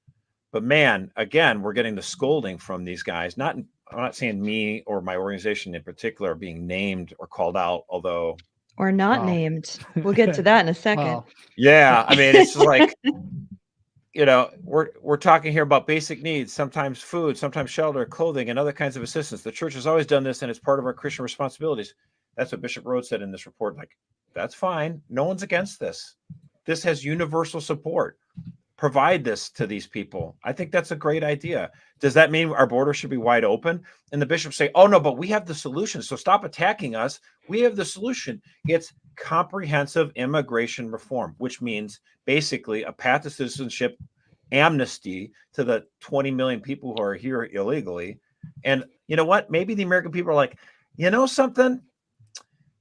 but man, again, we're getting the scolding from these guys. I'm not saying me or my organization in particular are being named or called out, although.
Or not named. We'll get to that in a second.
Yeah. I mean, it's like, we're talking here about basic needs, sometimes food, sometimes shelter, clothing, and other kinds of assistance. The church has always done this, and it's part of our Christian responsibilities. That's what Bishop Rhodes said in this report. Like, that's fine. No one's against this. This has universal support. provide this to these people. I think that's a great idea. Does that mean our border should be wide open? And the bishops say, oh, no, but we have the solution. So stop attacking us. We have the solution. It's comprehensive immigration reform, which means basically a path to citizenship amnesty to the 20 million people who are here illegally. And you know what? Maybe the American people are like, you know something?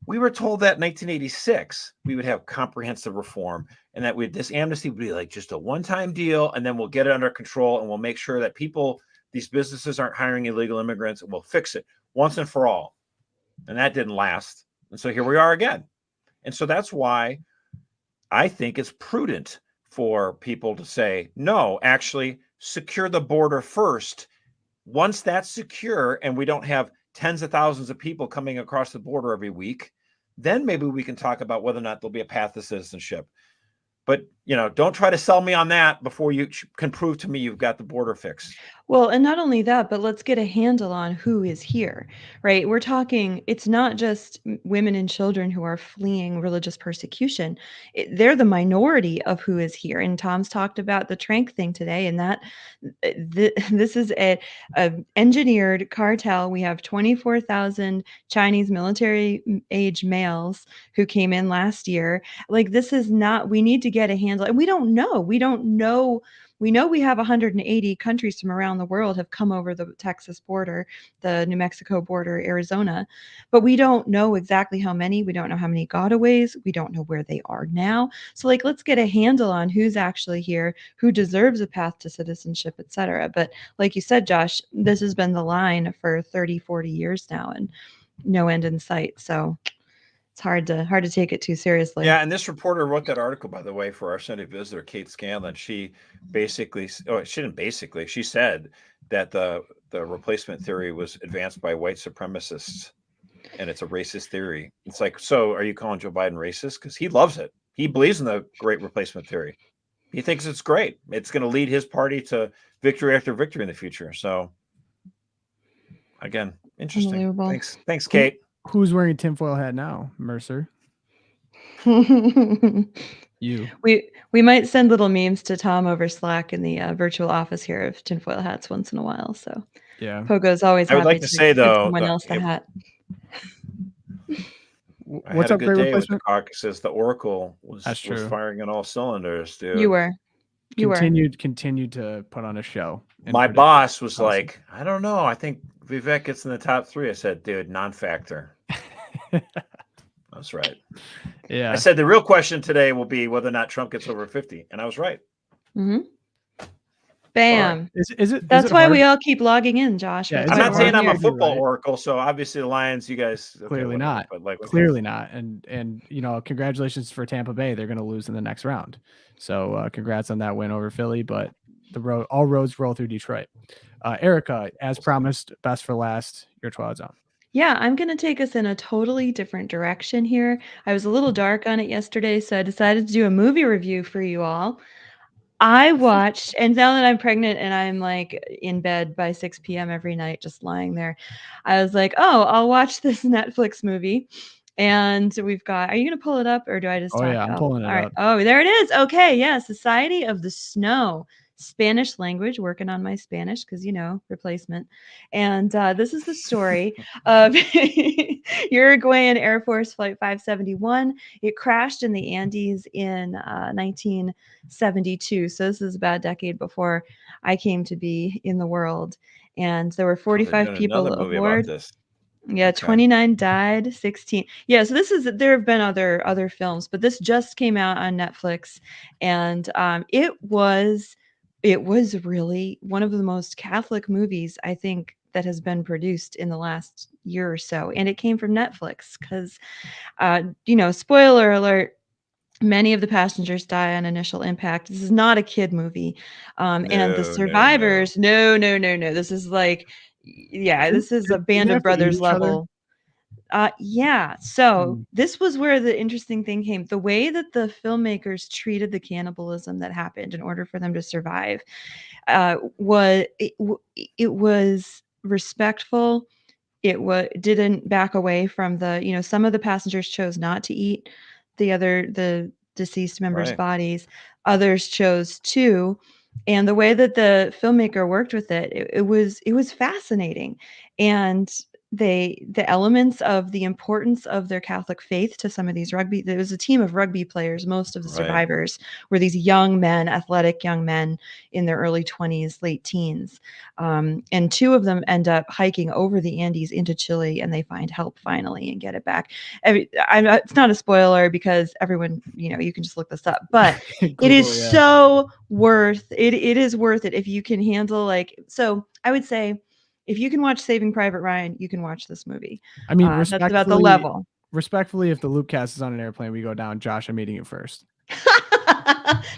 We were told that in 1986 we would have comprehensive reform, and that this amnesty would be like just a one-time deal, and then we'll get it under control, and we'll make sure that these businesses aren't hiring illegal immigrants, and we'll fix it once and for all. And that didn't last. And so here we are again. And so that's why I think it's prudent for people to say, no, actually secure the border first. Once that's secure and we don't have tens of thousands of people coming across the border every week, then maybe we can talk about whether or not there'll be a path to citizenship. But, don't try to sell me on that before you can prove to me you've got the border fixed.
Well, and not only that, but let's get a handle on who is here, right? We're talking, it's not just women and children who are fleeing religious persecution. They're the minority of who is here. And Tom's talked about the Trank thing today, and that this is a engineered cartel. We have 24,000 Chinese military age males who came in last year. Like, this is not, we need to get a handle. And we don't know. We know we have 180 countries from around the world have come over the Texas border, the New Mexico border, Arizona, but we don't know exactly how many. We don't know how many gotaways. We don't know where they are now. So let's get a handle on who's actually here, who deserves a path to citizenship, et cetera. But like you said, Josh, this has been the line for 30, 40 years now, and no end in sight. So it's hard to take it too seriously.
Yeah, and this reporter wrote that article, by the way, for our Sunday visitor, Kate Scanlon. She she said that the replacement theory was advanced by white supremacists, and it's a racist theory. It's like, so are you calling Joe Biden racist? Because he loves it. He believes in the great replacement theory. He thinks it's great. It's going to lead his party to victory after victory in the future. So, again, interesting. Thanks, Kate.
Who's wearing a tinfoil hat now, Mercer? You.
We might send little memes to Tom over Slack in the virtual office here of tinfoil hats once in a while. So
yeah,
Pogo's always
I would
happy
like to say though,
someone else the hat.
What's up, great replacement?
With the caucuses. The Oracle was firing on all cylinders, dude.
You were.
Continued to put on a show.
My boss was like, I don't know. I think Vivek gets in the top 3. I said, dude, non-factor. That's right.
Yeah.
I said the real question today will be whether or not Trump gets over 50, and I was right.
Mm-hmm. Bam.
Is it?
That's why we all keep logging in, Josh.
Yeah,
I'm not saying I'm a football oracle, so obviously the Lions, you guys
clearly not. But clearly not. And congratulations for Tampa Bay. They're going to lose in the next round. So congrats on that win over Philly. But all roads roll through Detroit. Erica, as promised, best for last. Your Twilight Zone.
Yeah, I'm going to take us in a totally different direction here. I was a little dark on it yesterday, so I decided to do a movie review for you all. I watched, and now that I'm pregnant and I'm like in bed by 6 p.m. every night, just lying there, I was like, oh, I'll watch this Netflix movie. And we've got, are you going to pull it up or do I just talk?
Yeah, I'm pulling it up.
Oh, there it is. Okay. Yeah. Society of the Snow. Spanish language, working on my Spanish because, replacement. And this is the story of Uruguayan Air Force Flight 571. It crashed in the Andes in 1972. So this is about a decade before I came to be in the world. And there were 45 people aboard. Yeah, okay. 29 died, 16. Yeah, so there have been other films, but this just came out on Netflix, and it was really one of the most Catholic movies I think that has been produced in the last year or so, and it came from Netflix because, spoiler alert. Many of the passengers die on initial impact. This is not a kid movie, and the survivors. No. This is like. Yeah, this is a Band of Brothers level. Yeah. So this was where the interesting thing came. The way that the filmmakers treated the cannibalism that happened in order for them to survive was respectful. It didn't back away from some of the passengers chose not to eat the deceased members'
Right.
bodies. Others chose 2. And the way that the filmmaker worked with it was fascinating. And the elements of the importance of their Catholic faith to some of these rugby. There was a team of rugby players. Most of the
Right.
survivors were these young men, athletic young men in their early 20s, late teens. And 2 of them end up hiking over the Andes into Chile, and they find help finally and get it back. It's not a spoiler because everyone, you can just look this up, but
Google,
it is
yeah.
so worth it. It is worth it if you can handle so I would say if you can watch Saving Private Ryan, you can watch this movie.
I mean,
That's about the level.
Respectfully, if the Loopcast is on an airplane, we go down. Josh, I'm eating it first.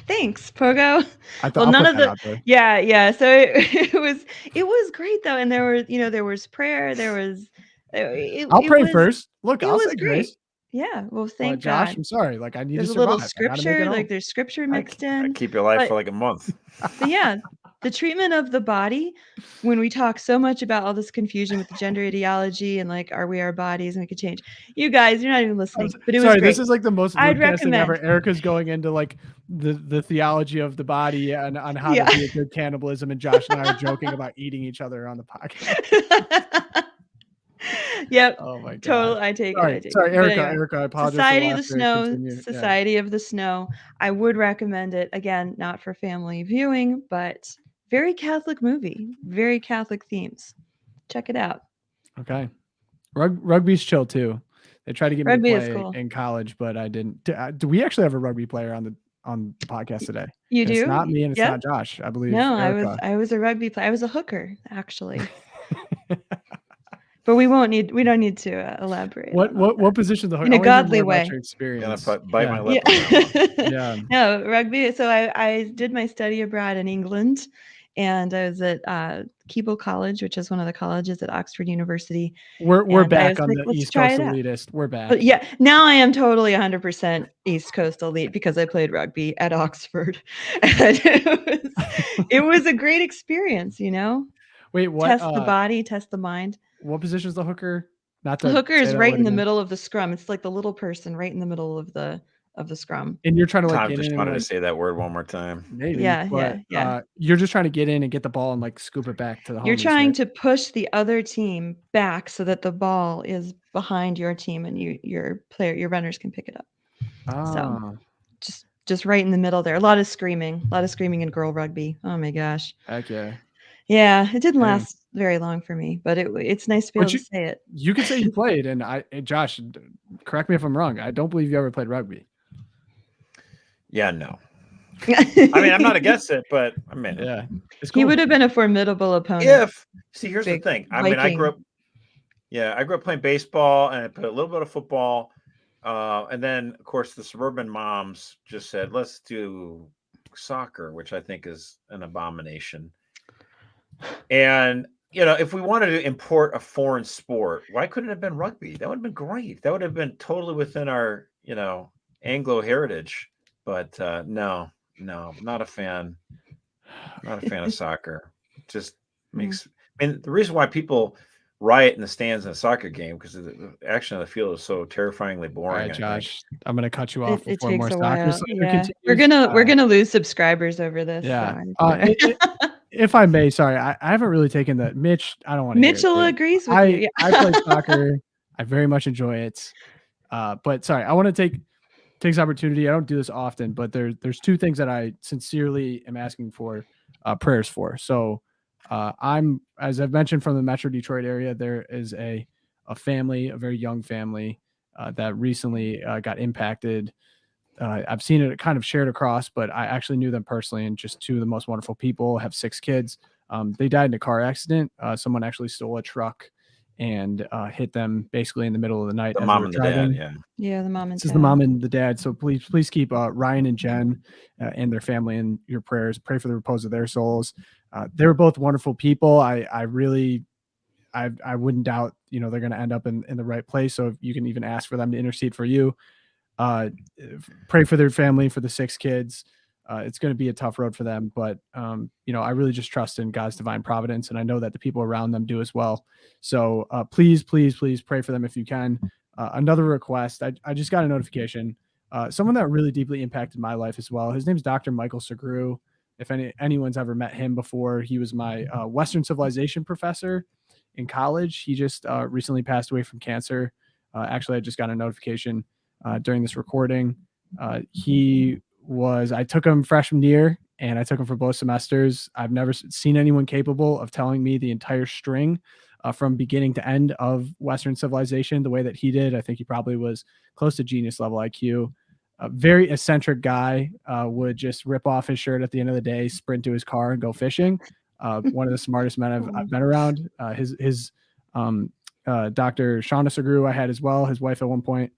Thanks, Pogo.
Well, none of the
yeah. So it was great though, and there was prayer. There was.
I'll pray first. Look, I'll say
great.
Grace.
Yeah, well, thank
Josh,
God.
I'm sorry. I need
There's
to
a
survive.
little scripture, there's scripture mixed in.
I keep your life for like a month.
But yeah, the treatment of the body, when we talk so much about all this confusion with the gender ideology and are we our bodies and we could change. You guys, you're not even listening. But it was great.
This is the most
I'd
Loopcast thing ever.
recommend.
Erica's going into the theology of the body and on how to be a good cannibalism, and Josh and I are joking about eating each other on the podcast.
Yep.
Oh my God.
Totally. I take it.
Sorry, Erica.
Anyway,
Erica, I apologize.
Society of the Snow. Society of the Snow. I would recommend it. Again, not for family viewing, but very Catholic movie. Very Catholic themes. Check it out.
Okay. Rugby's chill too. They tried to get me to play in college, but I didn't. Do we actually have a rugby player on the podcast today?
You do?
It's not me and it's not Josh, I believe.
No,
Erica.
I was a rugby player. I was a hooker, actually. But we don't need to elaborate.
What position the hooker?
In a godly way.
Experience.
Gonna bite my lip.
Yeah.
No, rugby. So I did my study abroad in England, and I was at Keble College, which is one of the colleges at Oxford University.
We're back on the East Coast elitist. We're back.
But yeah, now I am totally 100% East Coast elite because I played rugby at Oxford. And it was a great experience,
Wait, what?
Test the body, test the mind.
What position is the hooker?
The hooker is right in the middle of the scrum. It's like the little person right in the middle of the scrum.
And you're trying to
Tom just wanted to say that word one more time.
Maybe.
Yeah.
You're just trying to get in and get the ball and scoop it back to the homies.
You're trying to push the other team back so that the ball is behind your team and your runners can pick it up. So just right in the middle there. A lot of screaming in girl rugby. Oh my gosh.
Heck yeah.
Yeah, it didn't last very long for me, but it's nice to be able to say it.
You could say you played, and Josh, correct me if I'm wrong. I don't believe you ever played rugby.
Yeah, no. I mean, I'm not against it, but I mean,
yeah, it's
cool. He would have been a formidable opponent.
Here's the thing. I mean, I grew up playing baseball, and I played a little bit of football, and then of course the suburban moms just said, "Let's do soccer," which I think is an abomination. And if we wanted to import a foreign sport, why couldn't it have been rugby? That would have been great. That would have been totally within our Anglo heritage. But no, not a fan. Not a fan of soccer. It just makes. I mean, the reason why people riot in the stands in a soccer game because the action on the field is so terrifyingly boring.
All right, Josh, I'm going to cut you off
it
before
takes
more
a while.
soccer.
Yeah. We're gonna lose subscribers over this.
Yeah.
So
if I may, sorry, I haven't really taken that. Mitch, I don't want to.
Mitchell agrees with you. Yeah.
I play soccer. I very much enjoy it. But sorry, I want to take this opportunity. I don't do this often, but there's 2 things that I sincerely am asking for prayers for. So I'm, as I've mentioned, from the Metro Detroit area. There is a family, a very young family that recently got impacted. I've seen it kind of shared across, but I actually knew them personally, and just 2 of the most wonderful people, have 6 kids. They died in a car accident. Someone actually stole a truck and hit them basically in the middle of the night.
The mom and the dad,
yeah, the mom and dad.
This is the mom and the dad. So please keep Ryan and Jen and their family in your prayers. Pray for the repose of their souls. They were both wonderful people. I wouldn't doubt, they're going to end up in the right place. So if you can even ask for them to intercede for you. Pray for their family, for the 6 kids. It's going to be a tough road for them, but I really just trust in God's divine providence, and I know that the people around them do as well. So please pray for them if you can. Another request: I just got a notification someone that really deeply impacted my life as well. His name's Dr. Michael Segru. If anyone's ever met him before, he was my Western civilization professor in college. He just recently passed away from cancer. Actually, I just got a notification during this recording. I took him freshman year and I took him for both semesters. I've never seen anyone capable of telling me the entire string from beginning to end of Western civilization the way that he did. I think he probably was close to genius level IQ. A very eccentric guy, would just rip off his shirt at the end of the day, sprint to his car and go fishing. One of the smartest men I've been around. His Dr. Shauna Segru I had as well, his wife at one point.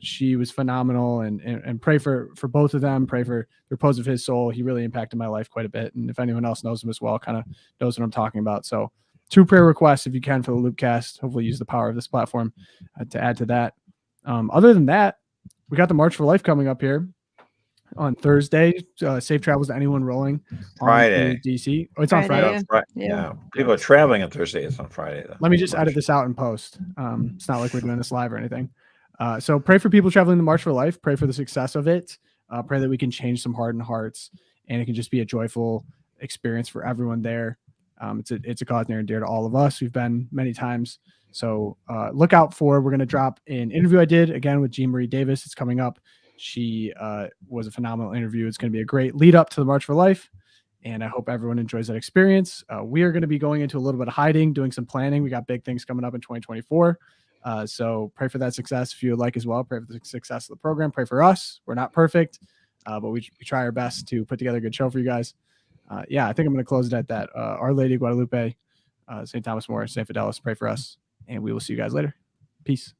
She was phenomenal, and pray for both of them. Pray for the repose of his soul. He really impacted my life quite a bit. And if anyone else knows him as well, kind of knows what I'm talking about. So 2 prayer requests, if you can, for the Loopcast. Hopefully use the power of this platform to add to that. Other than that, we got the March for Life coming up here on Thursday. Safe travels to anyone rolling
Friday.
DC. Oh, it's on Friday.
Yeah. People are traveling on Thursday. It's on Friday, though.
Let me just edit this out in post. It's not like we're doing this live or anything. So pray for people traveling the March for Life. Pray for the success of it. Pray that we can change some hardened hearts and it can just be a joyful experience for everyone there. It's a cause near and dear to all of us. We've been many times. So look out for, we're going to drop an interview I did again with Jean Marie Davis. It's coming up. She was a phenomenal interview. It's going to be a great lead up to the March for Life. And I hope everyone enjoys that experience. We are going to be going into a little bit of hiding, doing some planning. We got big things coming up in 2024. So pray for that success if you would like as well. Pray for the success of the program. Pray for us. We're not perfect, but we try our best to put together a good show for you guys. I think I'm going to close it at that. Our Lady of Guadalupe, St. Thomas More, St. Fidelis, pray for us. And we will see you guys later. Peace.